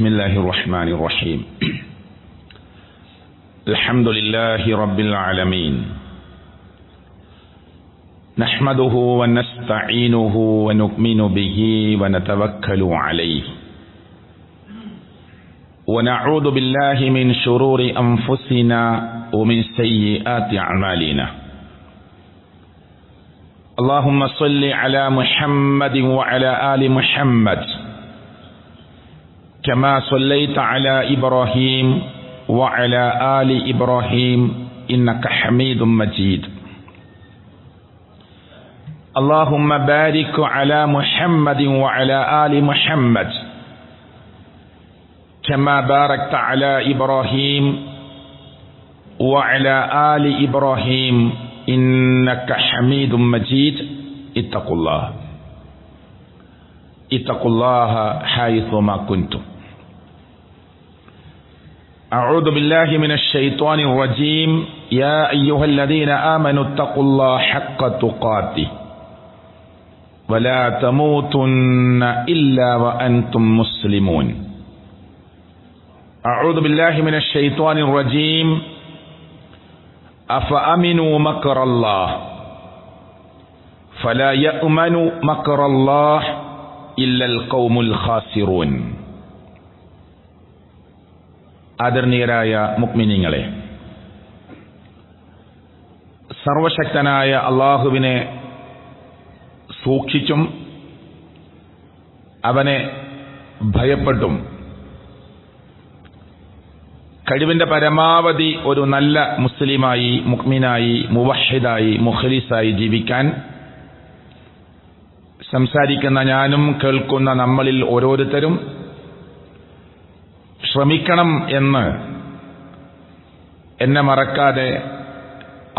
بسم الله الرحمن الرحيم الحمد لله رب العالمين نحمده ونستعينه ونؤمن به ونتوكل عليه ونعوذ بالله من شرور أنفسنا ومن سيئات أعمالنا اللهم صل على محمد وعلى آل محمد كما صليت على إبراهيم وعلى آل إبراهيم إنك حميد مجيد اللهم بارك على محمد وعلى آل محمد كما باركت على إبراهيم وعلى آل إبراهيم إنك حميد مجيد اتقوا الله حيثما كنتم أعوذ بالله من الشيطان الرجيم يا أيها الذين آمنوا اتقوا الله حق تقاته ولا تموتن إلا وأنتم مسلمون أعوذ بالله من الشيطان الرجيم أفأمنوا مكر الله فلا يأمن مكر الله إلا القوم الخاسرون ആദരണീയരായ മുഅ്മിനീങ്ങളെ, സർവശക്തനായ അല്ലാഹുവിനെ സൂക്ഷിച്ചും അവനെ ഭയപ്പെട്ടും കഴിവിന്റെ പരമാവധി ഒരു നല്ല മുസ്ലിമായി, മുഅ്മിനായി, മുവഹ്ഹിദായി, മുഖ്ലിസായി ജീവിക്കാൻ സംസാരിക്കുന്ന ഞാനും കേൾക്കുന്ന നമ്മളിൽ ഓരോരുത്തരും ശ്രമിക്കണം എന്ന് എന്നെ മറക്കാതെ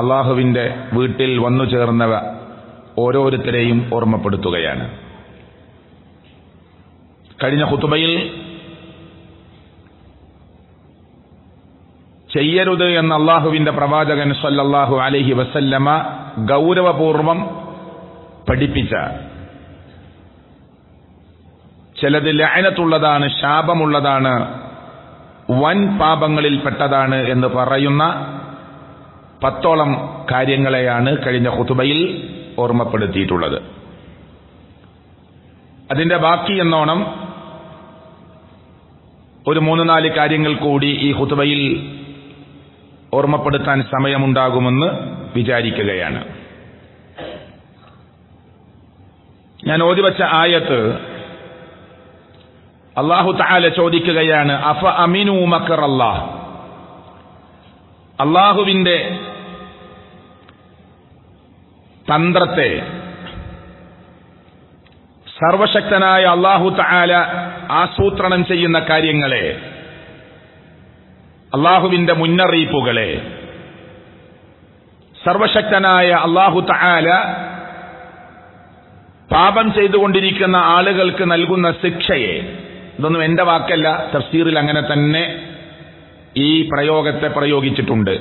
അള്ളാഹുവിൻ്റെ വീട്ടിൽ വന്നു ചേർന്നവ ഓരോരുത്തരെയും ഓർമ്മപ്പെടുത്തുകയാണ്. കഴിഞ്ഞ ഖുതുബയിൽ ചെയ്യരുത് എന്ന് അള്ളാഹുവിൻ്റെ പ്രവാചകൻ സല്ലല്ലാഹു അലൈഹി വസല്ലമ ഗൗരവപൂർവം പഠിപ്പിച്ച ചിലത് ലഅനത്തുള്ളതാണ്, ശാപമുള്ളതാണ്, വൻ പാപങ്ങളിൽപ്പെട്ടതാണ് എന്ന് പറയുന്ന 10ഓളം കാര്യങ്ങളെയാണ് കഴിഞ്ഞ ഖുതുബയിൽ ഓർമ്മപ്പെടുത്തിയിട്ടുള്ളത്. അതിന്റെ ബാക്കി എന്നോണം ഒരു 3-4 കാര്യങ്ങൾ കൂടി ഈ ഖുതുബയിൽ ഓർമ്മപ്പെടുത്താൻ സമയമുണ്ടാകുമെന്ന് വിചാരിക്കുകയാണ്. ഞാൻ ഓതിവച്ച ആയത്ത് അല്ലാഹു തആല ചോദിക്കുകയാണ്, അഫ അമിനു മക്കറല്ലാഹ്, അല്ലാഹുവിന്റെ തന്ത്രത്തെ, സർവശക്തനായ അല്ലാഹു തആല ആസൂത്രണം ചെയ്യുന്ന കാര്യങ്ങളെ, അല്ലാഹുവിന്റെ മുന്നറിയിപ്പുകളെ, സർവശക്തനായ അല്ലാഹു തആല പാപം ചെയ്തുകൊണ്ടിരിക്കുന്ന ആളുകൾക്ക് നൽകുന്ന ശിക്ഷയെ, ഇതൊന്നും എന്റെ വാക്കല്ല, തഫ്സീറിൽ അങ്ങനെ തന്നെ ഈ പ്രയോഗത്തെ പ്രയോഗിച്ചിട്ടുണ്ട്.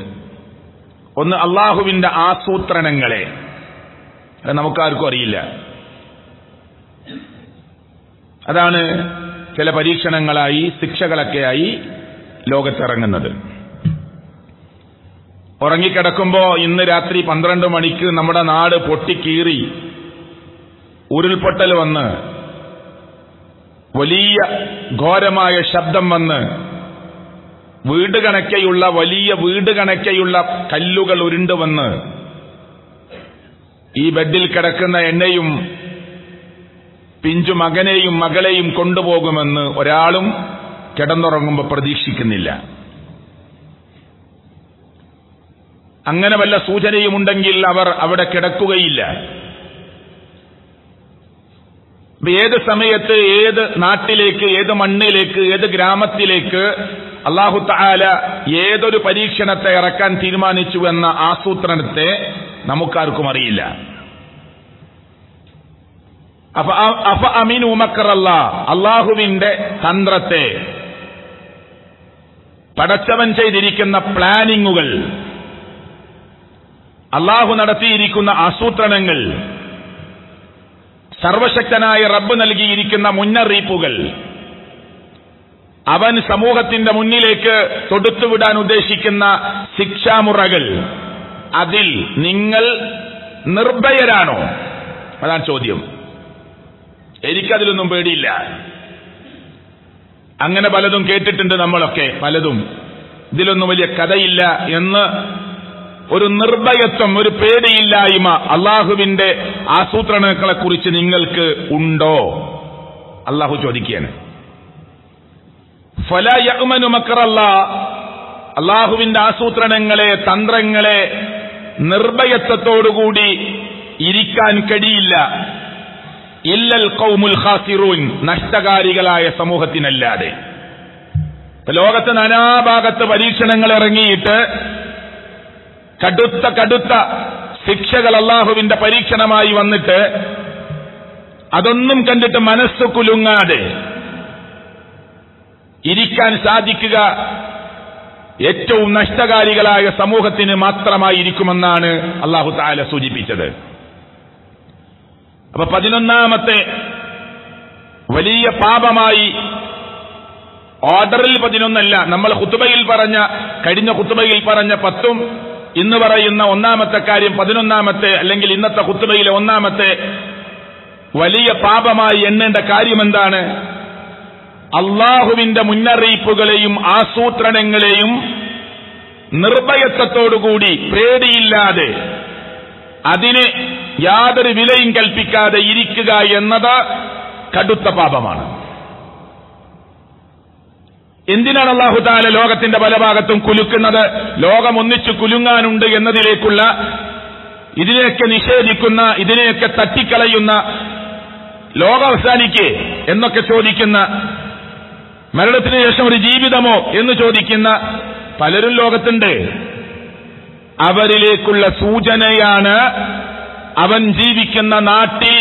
ഒന്ന് അള്ളാഹുവിന്റെ ആസൂത്രണങ്ങളെ, അത് നമുക്കാർക്കും അറിയില്ല. അതാണ് ചില പരീക്ഷണങ്ങളായി, ശിക്ഷകളൊക്കെയായി ലോകത്തിറങ്ങുന്നത്. ഉറങ്ങിക്കിടക്കുമ്പോ ഇന്ന് രാത്രി 12 മണിക്ക് നമ്മുടെ നാട് പൊട്ടിക്കീറി ഉരുൾപൊട്ടൽ വന്ന് വലിയ ഘോരമായ ശബ്ദം വന്ന് വലിയ വീട് കണക്കെയുള്ള കല്ലുകൾ ഉരുണ്ടുവന്ന് ഈ ബെഡിൽ കിടക്കുന്ന എന്നെയും പിഞ്ചു മകനെയും മകളെയും കൊണ്ടുപോകുമെന്ന് ഒരാളും കിടന്നുറങ്ങുമ്പോൾ പ്രതീക്ഷിക്കുന്നില്ല. അങ്ങനെ വല്ല സൂചനയുമുണ്ടെങ്കിൽ അവർ അവിടെ കിടക്കുകയില്ല. ഏത് സമയത്ത്, ഏത് നാട്ടിലേക്ക്, ഏത് മണ്ണിലേക്ക്, ഏത് ഗ്രാമത്തിലേക്ക് അല്ലാഹു തആല ഏതൊരു പരീക്ഷണത്തെ ഇറക്കാൻ തീരുമാനിച്ചു എന്ന ആസൂത്രണത്തെ നമുക്കാർക്കും അറിയില്ല. അഫ അമിനു മക്കറല്ലാഹ്, അല്ലാഹുവിന്റെ തന്ത്രത്തെ, പടച്ചവൻ ചെയ്തിരിക്കുന്ന പ്ലാനിങ്ങുകൾ, അല്ലാഹു നടത്തിയിരിക്കുന്ന ആസൂത്രണങ്ങൾ, സർവശക്തനായ റബ്ബ് നൽകിയിരിക്കുന്ന മുന്നറിയിപ്പുകൾ, അവൻ സമൂഹത്തിന്റെ മുന്നിലേക്ക് തൊടുത്തുവിടാൻ ഉദ്ദേശിക്കുന്ന ശിക്ഷാമുറകൾ, അതിൽ നിങ്ങൾ നിർഭയരാണോ? അതാണ് ചോദ്യം. എനിക്കതിലൊന്നും പേടിയില്ല. അങ്ങനെ പലതും കേട്ടിട്ടുണ്ട് നമ്മളൊക്കെ, പലതും. ഇതിലൊന്നും വലിയ കഥയില്ല എന്ന് ഒരു നിർഭയത്വം, ഒരു പേടിയില്ലായ്മ അള്ളാഹുവിന്റെ ആസൂത്രണങ്ങളെ കുറിച്ച് നിങ്ങൾക്ക് ഉണ്ടോ? അള്ളാഹു ചോദിക്കുകയാണ്. ഫലാ യഅ്മനു മക്റല്ലാഹ്, അള്ളാഹുവിന്റെ ആസൂത്രണങ്ങളെ, തന്ത്രങ്ങളെ നിർഭയത്വത്തോടുകൂടി ഇരിക്കാൻ കഴിയില്ല. ഇല്ലൽ ഖൗമുൽ ഖാസിറൂൻ, നഷ്ടകാരികളായ സമൂഹത്തിനല്ലാതെ. ലോകത്ത് നാനാഭാഗത്ത് പരീക്ഷണങ്ങൾ ഇറങ്ങിയിട്ട് കടുത്ത ശിക്ഷകൾ അള്ളാഹുവിന്റെ പരീക്ഷണമായി വന്നിട്ട് അതൊന്നും കണ്ടിട്ട് മനസ്സ് കുലുങ്ങാതെ ഇരിക്കാൻ സാധിക്കുക ഏറ്റവും നഷ്ടകാരികളായ സമൂഹത്തിന് മാത്രമായിരിക്കുമെന്നാണ് അല്ലാഹു തആല സൂചിപ്പിച്ചത്. അപ്പൊ 11ാമത്തെ വലിയ പാപമായി, ഓർഡറിൽ 11 നമ്മൾ ഖുതുബയിൽ പറഞ്ഞ, കഴിഞ്ഞ ഖുതുബയിൽ പറഞ്ഞ 10ഉം ഇന്ന് പറയുന്ന 1ാമത്തെ കാര്യം 11ാമത്തെ, അല്ലെങ്കിൽ ഇന്നത്തെ ഖുതുബയിലെ 1ാമത്തെ വലിയ പാപമായി എണ്ണേണ്ട കാര്യം എന്താണ്? അള്ളാഹുവിന്റെ മുന്നറിയിപ്പുകളെയും ആസൂത്രണങ്ങളെയും നിർഭയത്വത്തോടുകൂടി, പേടിയില്ലാതെ, അതിന് യാതൊരു വിലയും കൽപ്പിക്കാതെ ഇരിക്കുക എന്നത് കടുത്ത പാപമാണ്. എന്തിനാണ് അല്ലാഹു തആല ലോകത്തിന്റെ പല ഭാഗത്തും കുലുക്കുന്നത്? ലോകം ഒന്നിച്ചു കുലുങ്ങാനുണ്ട് എന്നതിലേക്കുള്ള, ഇതിനെയൊക്കെ നിഷേധിക്കുന്ന, ഇതിനെയൊക്കെ തട്ടിക്കളയുന്ന, ലോകം അവസാനിക്കേ എന്നൊക്കെ ചോദിക്കുന്ന, മരണത്തിന് ശേഷം ഒരു ജീവിതമോ എന്ന് ചോദിക്കുന്ന പലരും ലോകത്തുണ്ട്. അവരിലേക്കുള്ള സൂചനയാണ് അവൻ ജീവിക്കുന്ന നാട്ടിൽ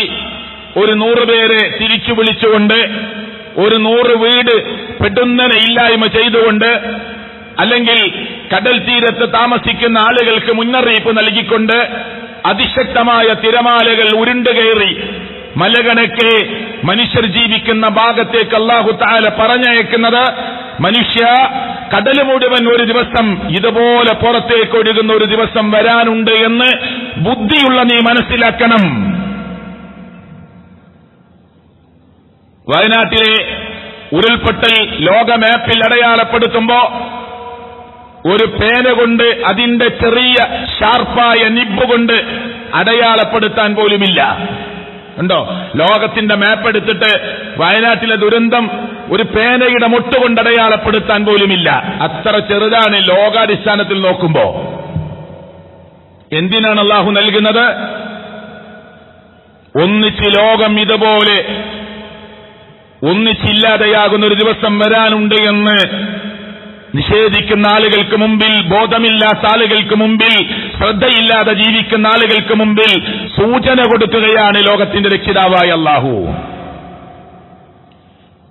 ഒരു 100 പേരെ തിരിച്ചു വിളിച്ചുകൊണ്ട്, ഒരു 100 വീട് പെടുന്നനെ ഇല്ലായ്മ ചെയ്തുകൊണ്ട്, അല്ലെങ്കിൽ കടൽ തീരത്ത് താമസിക്കുന്ന ആളുകൾക്ക് മുന്നറിയിപ്പ് നൽകിക്കൊണ്ട് അതിശക്തമായ തിരമാലകൾ ഉരുണ്ടുകയറി മലകണക്കെ മനുഷ്യർ ജീവിക്കുന്ന ഭാഗത്തേക്ക് അല്ലാഹു തആല പറഞ്ഞയക്കുന്നത്, മനുഷ്യ, കടൽ മുഴുവൻ ഒരു ദിവസം ഇതുപോലെ പുറത്തേക്ക് ഒഴുകുന്ന ഒരു ദിവസം വരാനുണ്ട് എന്ന് ബുദ്ധിയുള്ള നീ മനസ്സിലാക്കണം. വയനാട്ടിലെ ഉരുൾപൊട്ടൽ ലോക മാപ്പിൽ അടയാളപ്പെടുത്തുമ്പോ ഒരു പേന കൊണ്ട്, അതിന്റെ ചെറിയ ഷാർപ്പായ നിബ്ബ് കൊണ്ട് അടയാളപ്പെടുത്താൻ പോലുമില്ല. ഉണ്ടോ? ലോകത്തിന്റെ മാപ്പ് എടുത്തിട്ട് വയനാട്ടിലെ ദുരന്തം ഒരു പേനയുടെ മുട്ടുകൊണ്ട് അടയാളപ്പെടുത്താൻ പോലുമില്ല. അത്ര ചെറുതാണ് ലോകാടിസ്ഥാനത്തിൽ നോക്കുമ്പോ. എന്തിനാണ് അല്ലാഹു നൽകുന്നത്? ഒന്നിച്ച് ലോകം ഇതുപോലെ ഒന്നിച്ചില്ലാതെയാകുന്ന ഒരു ദിവസം വരാനുണ്ട് എന്ന് നിഷേധിക്കുന്ന ആളുകൾക്ക് മുമ്പിൽ, ബോധമില്ലാത്ത ആളുകൾക്ക് മുമ്പിൽ, ശ്രദ്ധയില്ലാതെ ജീവിക്കുന്ന ആളുകൾക്ക് മുമ്പിൽ സൂചന കൊടുക്കുകയാണ് ലോകത്തിന്റെ രക്ഷിതാവായ അല്ലാഹു.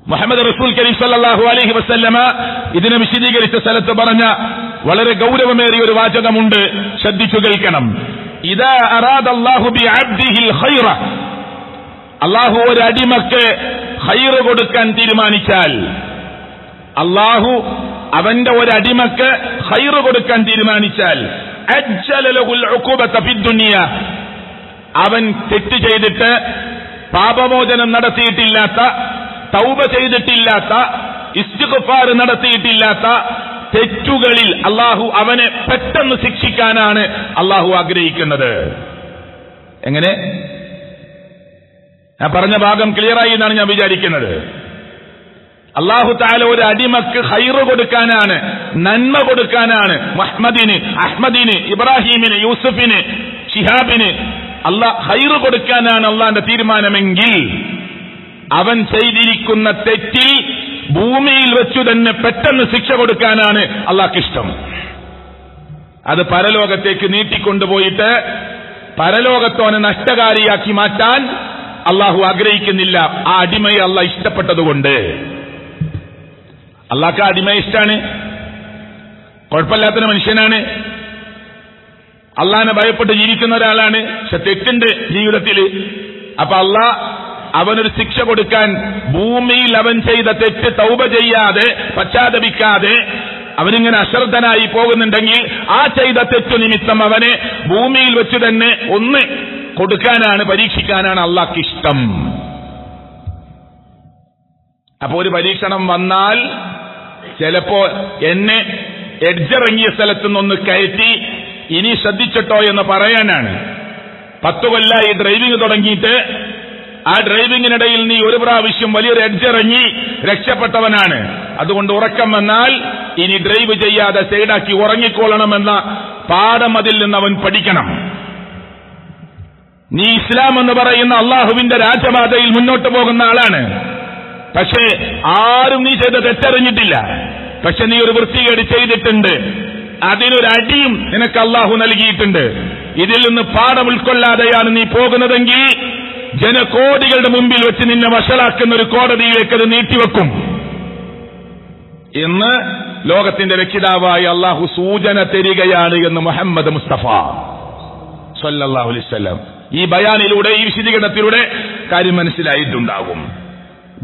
മുഹമ്മദ് റസൂൽ കരീം സല്ലല്ലാഹു അലൈഹി വസല്ലമ ഇതിനെ വിശദീകരിച്ച സ്ഥലത്ത് പറഞ്ഞ വളരെ ഗൗരവമേറിയ ഒരു വാചകമുണ്ട്, ശ്രദ്ധിച്ചു കേൾക്കണം. ഇദാ അറാദല്ലാഹു ബിഅബ്ദിഹിൽ ഖൈറ, അല്ലാഹു ഒരു അടിമക്ക് ഖൈർ കൊടുക്കാൻ തീരുമാനിച്ചാൽ, അല്ലാഹു അവന്റെ ഒരു അടിമക്ക് ഖൈർ കൊടുക്കാൻ തീരുമാനിച്ചാൽ, അജ്ജല ലഹുൽ ഉഖൂബത ഫിദ്ദുനിയ, അവൻ തെറ്റ് ചെയ്തിട്ട് പാപമോചനം നടത്തിയിട്ടില്ലാത്ത, തൗബ ചെയ്തിട്ടില്ലാത്ത, ഇസ്തിഗ്ഫാർ നടത്തിയിട്ടില്ലാത്ത തെറ്റുകളിൽ അല്ലാഹു അവനെ പെട്ടെന്ന് ശിക്ഷിക്കാനാണ് അല്ലാഹു ആഗ്രഹിക്കുന്നത്. എങ്ങനെ? ഞാൻ പറഞ്ഞ ഭാഗം ക്ലിയറായി എന്നാണ് ഞാൻ വിചാരിക്കുന്നത്. അല്ലാഹു തആല ഒരു അടിമക്ക് ഖൈറ് കൊടുക്കാനാണ്, നന്മ കൊടുക്കാനാണ്. മുഹമ്മദിന്, അഹ്മദിന്, ഇബ്രാഹിമിന്, യൂസുഫിന്, ശിഹാബിന് ഖൈറ് കൊടുക്കാനാണ് അള്ളാന്റെ തീരുമാനമെങ്കിൽ, അവൻ ചെയ്തിരിക്കുന്ന തെറ്റിൽ ഭൂമിയിൽ വെച്ചു തന്നെ പെട്ടെന്ന് ശിക്ഷ കൊടുക്കാനാണ് അള്ളാഹ്ക്കിഷ്ടം. അത് പരലോകത്തേക്ക് നീട്ടിക്കൊണ്ടുപോയിട്ട് പരലോകത്തോനെ നഷ്ടകാരിയാക്കി മാറ്റാൻ അള്ളാഹു ആഗ്രഹിക്കുന്നില്ല. ആ അടിമയെ അള്ളാഹ് ഇഷ്ടപ്പെട്ടതുകൊണ്ട്. അള്ളാഹ്ക്ക് അടിമയെ ഇഷ്ടാണ്, കുഴപ്പമില്ലാത്തൊരു മനുഷ്യനാണ്, അള്ളാഹിനെ ഭയപ്പെട്ട് ജീവിക്കുന്ന ഒരാളാണ്. പക്ഷെ തെറ്റുണ്ട് ജീവിതത്തിൽ. അപ്പൊ അള്ളാഹ് അവനൊരു ശിക്ഷ കൊടുക്കാൻ ഭൂമിയിൽ അവൻ ചെയ്ത തെറ്റ് തൗബ ചെയ്യാതെ പശ്ചാത്തപിക്കാതെ അവനിങ്ങനെ അശ്രദ്ധനായി പോകുന്നുണ്ടെങ്കിൽ ആ ചെയ്ത തെറ്റു നിമിത്തം അവനെ ഭൂമിയിൽ വെച്ച് തന്നെ ഒന്ന് കൊടുക്കാനാണ്, പരീക്ഷിക്കാനാണ് അള്ളാഹ്ക്ക് ഇഷ്ടം. അപ്പോ ഒരു പരീക്ഷണം വന്നാൽ ചിലപ്പോ എന്നെ എഡ്ജിറങ്ങിയ സ്ഥലത്തു നിന്നൊന്ന് കയറ്റി ഇനി ശ്രദ്ധിച്ചിട്ടോ എന്ന് പറയാനാണ്. 10 കൊല്ലമായി ഡ്രൈവിംഗ് തുടങ്ങിയിട്ട് ആ ഡ്രൈവിംഗിനിടയിൽ നീ ഒരു പ്രാവശ്യം വലിയൊരു എഡ്ജിറങ്ങി രക്ഷപ്പെട്ടവനാണ്. അതുകൊണ്ട് ഉറക്കം വന്നാൽ ഇനി ഡ്രൈവ് ചെയ്യാതെ സൈഡാക്കി ഉറങ്ങിക്കൊള്ളണമെന്ന പാഠം അതിൽ നിന്ന് അവൻ പഠിക്കണം. നീ ഇസ്ലാം എന്ന് പറയുന്ന അള്ളാഹുവിന്റെ രാജപാതയിൽ മുന്നോട്ട് പോകുന്ന ആളാണ്. പക്ഷേ ആരും നീ ചെയ്ത തെറ്ററിഞ്ഞിട്ടില്ല. പക്ഷെ നീ ഒരു വൃത്തികേട് ചെയ്തിട്ടുണ്ട്, അതിനൊരടിയും നിനക്ക് അള്ളാഹു നൽകിയിട്ടുണ്ട്. ഇതിൽ നിന്ന് പാഠം ഉൾക്കൊള്ളാതെയാണ് നീ പോകുന്നതെങ്കിൽ ജനകോടികളുടെ മുമ്പിൽ വെച്ച് നിന്നെ വഷളാക്കുന്ന ഒരു കോടതിയിലേക്ക് അത് നീട്ടിവെക്കും എന്ന് ലോകത്തിന്റെ രക്ഷിതാവായ അള്ളാഹു സൂചന തരികയാണ് എന്ന് മുഹമ്മദ് മുസ്തഫ സല്ലല്ലാഹു അലൈഹി വസല്ലം ഈ ബയാനിലൂടെ, ഈ വിശദീകരണത്തിലൂടെ കാര്യം മനസ്സിലായിട്ടുണ്ടാകും.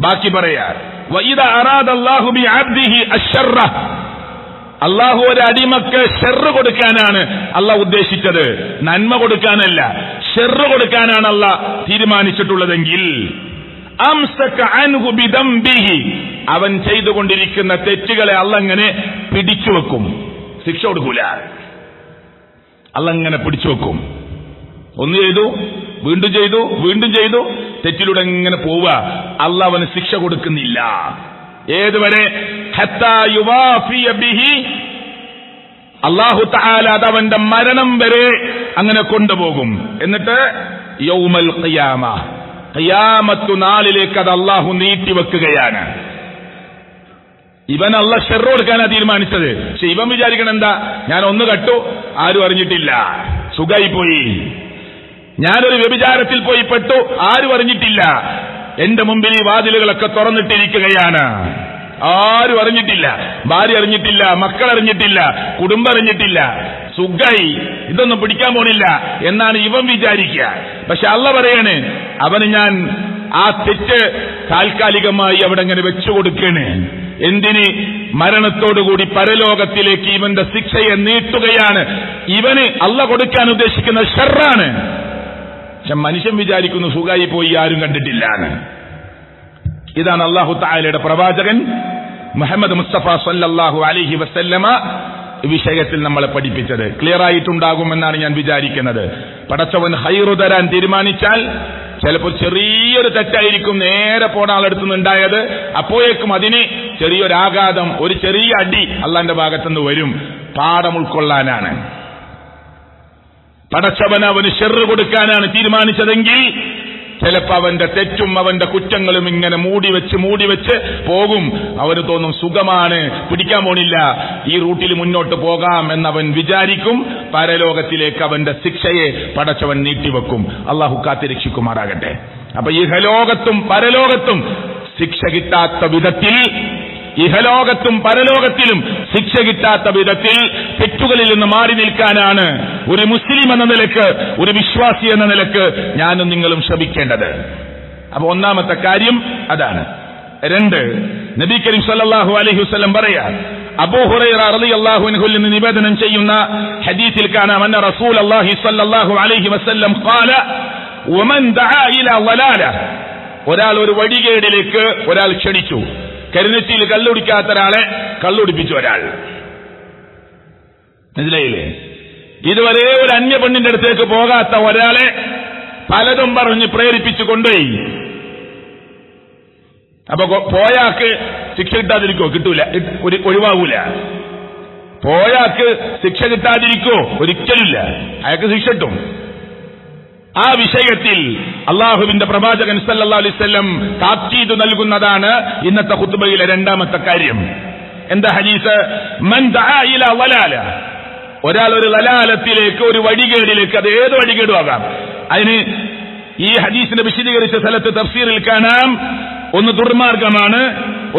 ബാക്കി പറയാ, വഇദാ അറാദല്ലാഹു ബിഅബ്ദിഹി അശ്ശറ, അള്ളാഹു ഒരു അടിമക്ക് ഷെറ് കൊടുക്കാനാണ് അള്ളാഹ് ഉദ്ദേശിച്ചത്, നന്മ കൊടുക്കാനല്ല. ഷെറ് കൊടുക്കാനാണ് അള്ളാഹ് തീരുമാനിച്ചിട്ടുള്ളതെങ്കിൽ അംസക അൻഹു ബിദംബിഹി, അവൻ ചെയ്തുകൊണ്ടിരിക്കുന്ന തെറ്റുകളെ അള്ളാഹ് അങ്ങനെ പിടിച്ചു വെക്കും, ശിക്ഷ കൊടുക്കൂല. അള്ളാഹ് അങ്ങനെ പിടിച്ചു വെക്കും. ഒന്ന് ചെയ്തു, വീണ്ടും ചെയ്തു, വീണ്ടും ചെയ്തു, തെറ്റിലൂടെ ഇങ്ങനെ പോവുക. അള്ളാഹ് അവന് ശിക്ഷ കൊടുക്കുന്നില്ല. ഏതുവരെ? ഹത്താ യുവാഫിയ ബിഹി, അല്ലാഹു തആല അതവന്റെ മരണം വരെ അങ്ങനെ കൊണ്ടുപോകും. എന്നിട്ട് യൗമൽ ഖിയാമ, ഖിയാമത്തു നാളിലേക്ക് അത് അള്ളാഹു നീട്ടിവെക്കുകയാണ്. ഇവൻ അള്ളാഹ് ഷെറ് കൊടുക്കാനാണ് തീരുമാനിച്ചത്. പക്ഷെ ഇവൻ വിചാരിക്കണം എന്താ, ഞാൻ ഒന്ന് കട്ടു, ആരും അറിഞ്ഞിട്ടില്ല, സുഖായി പോയി. ഞാനൊരു വ്യഭിചാരത്തിൽ പോയി പെട്ടു, ആരും അറിഞ്ഞിട്ടില്ല, എന്റെ മുമ്പിൽ ഈ വാതിലുകളൊക്കെ തുറന്നിട്ടിരിക്കുകയാണ്, ആരും അറിഞ്ഞിട്ടില്ല, ഭാര്യ അറിഞ്ഞിട്ടില്ല, മക്കൾ അറിഞ്ഞിട്ടില്ല, കുടുംബം അറിഞ്ഞിട്ടില്ല, സുഖായി, ഇതൊന്നും പിടിക്കാൻ പോണില്ല എന്നാണ് ഇവൻ വിചാരിക്കുക. പക്ഷെ അള്ളാഹ് പറയാണ്, അവന് ഞാൻ ആ തെറ്റ് താൽക്കാലികമായി അവിടെ അങ്ങനെ വെച്ചു കൊടുക്കണേ. എന്തിന്? മരണത്തോടുകൂടി പരലോകത്തിലേക്ക് ഇവന്റെ ശിക്ഷയെ നീട്ടുകയാണ്. ഇവന് അള്ളാഹ് കൊടുക്കാൻ ഉദ്ദേശിക്കുന്ന ഷർറാണ്. പക്ഷെ മനുഷ്യൻ വിചാരിക്കുന്നു സുഖായി പോയി, ആരും കണ്ടിട്ടില്ലാണ്. ഇതാണ് അല്ലാഹു തആലയുടെ പ്രവാചകൻ മുഹമ്മദ് മുസ്തഫ സല്ലല്ലാഹു അലൈഹി വസല്ലമ വിഷയത്തിൽ നമ്മളെ പഠിപ്പിച്ചത്. ക്ലിയർ ആയിട്ടുണ്ടാകുമെന്നാണ് ഞാൻ വിചാരിക്കുന്നത്. പടച്ചവൻ ഹൈറു തരാൻ തീരുമാനിച്ചാൽ ചിലപ്പോൾ ചെറിയൊരു തെറ്റായിരിക്കും നേരെ പോണ ആളെടുത്തുനിന്നുണ്ടായത്, അപ്പോഴേക്കും അതിന് ചെറിയൊരാഘാതം, ഒരു ചെറിയ അടി അള്ളാന്റെ ഭാഗത്തുനിന്ന് വരും. പാഠം ഉൾക്കൊള്ളാനാണ്. പടച്ചവൻ അവന് ഷെറ് കൊടുക്കാനാണ് തീരുമാനിച്ചതെങ്കിൽ ചിലപ്പോ അവന്റെ തെറ്റും അവന്റെ കുറ്റങ്ങളും ഇങ്ങനെ മൂടിവെച്ച് പോകും. അവന് തോന്നും സുഖമാണ്, പിടിക്കാൻ പോണില്ല, ഈ റൂട്ടിൽ മുന്നോട്ട് പോകാം എന്നവൻ വിചാരിക്കും. പരലോകത്തിലേക്ക് അവന്റെ ശിക്ഷയെ പടച്ചവൻ നീട്ടിവെക്കും. അള്ളാഹു കാത്തിരക്ഷിക്കുമാറാകട്ടെ. അപ്പൊ ഇഹലോകത്തും പരലോകത്തും ശിക്ഷ കിട്ടാത്ത വിധത്തിൽ, ഇഹലോകത്തും പരലോകത്തിലും ശിക്ഷ കിട്ടാത്ത വിധത്തിൽ തെറ്റുകളിൽ നിന്ന് മാറി നിൽക്കാനാണ് ഒരു മുസ്ലിം എന്ന നിലക്ക്, ഒരു വിശ്വാസി എന്ന നിലക്ക് ഞാനും നിങ്ങളും ശ്രമിക്കേണ്ടത്. അപ്പൊ ഒന്നാമത്തെ കാര്യം അതാണ്. 2, നബി കരീം സല്ലല്ലാഹു അലൈഹി വസല്ലം പറയാ, അബൂ ഹുറൈറ റളിയല്ലാഹു അൻഹു നിന്ന് നിവേദനം ചെയ്യുന്ന ഹദീസിൽ കാണാം, അന്ന റസൂലുള്ളാഹി സല്ലല്ലാഹു അലൈഹി വസല്ലം ഖാല വമൻ ദഅ ഇലാ വലാല, ഒരാൾ ഒരു വഴികേടിലേക്ക് ഒരാൾ ക്ഷണിച്ചു. കരുനറ്റിയിൽ കള്ളുടിക്കാത്ത ഒരാളെ കള്ളുടിപ്പിച്ചു ഒരാൾ, മനസ്സിലായില്ലേ? ഇതുവരെ ഒരു അന്യ പെണ്ണിന്റെ അടുത്തേക്ക് പോകാത്ത ഒരാളെ പലതും പറഞ്ഞ് പ്രേരിപ്പിച്ചു കൊണ്ടുപോയി. അപ്പൊ പോയാക്ക് ശിക്ഷ കിട്ടാതിരിക്കോ? കിട്ടൂല, ഒഴിവാകൂല. പോയാക്ക് ശിക്ഷ കിട്ടാതിരിക്കോ? ഒരിക്കലില്ല, അയാൾക്ക് ശിക്ഷ കിട്ടും. ആ വിഷയത്തിൽ അള്ളാഹുവിന്റെ പ്രവാചകൻ സല്ലല്ലാഹു അലൈഹി വസല്ലം താക്കീത് നൽകുന്നതാണ് ഇന്നത്തെ ഖുത്ബയിലെ 2ാമത്തെ കാര്യം. എന്താ ഹദീസ്? മൻ ദഅ ഇലാ വലാല, ഒരാൾ ഒരു ലലാലത്തിലേക്ക്, ഒരു വഴികേടിലേക്ക്, അത് ഏത് വഴികേടും ആകാം. അതിന് ഈ ഹദീസിനെ വിശദീകരിച്ച സ്ഥലത്ത് തഫ്സീറിൽ കാണാം, ഒന്ന് ദുർമാർഗമാണ്,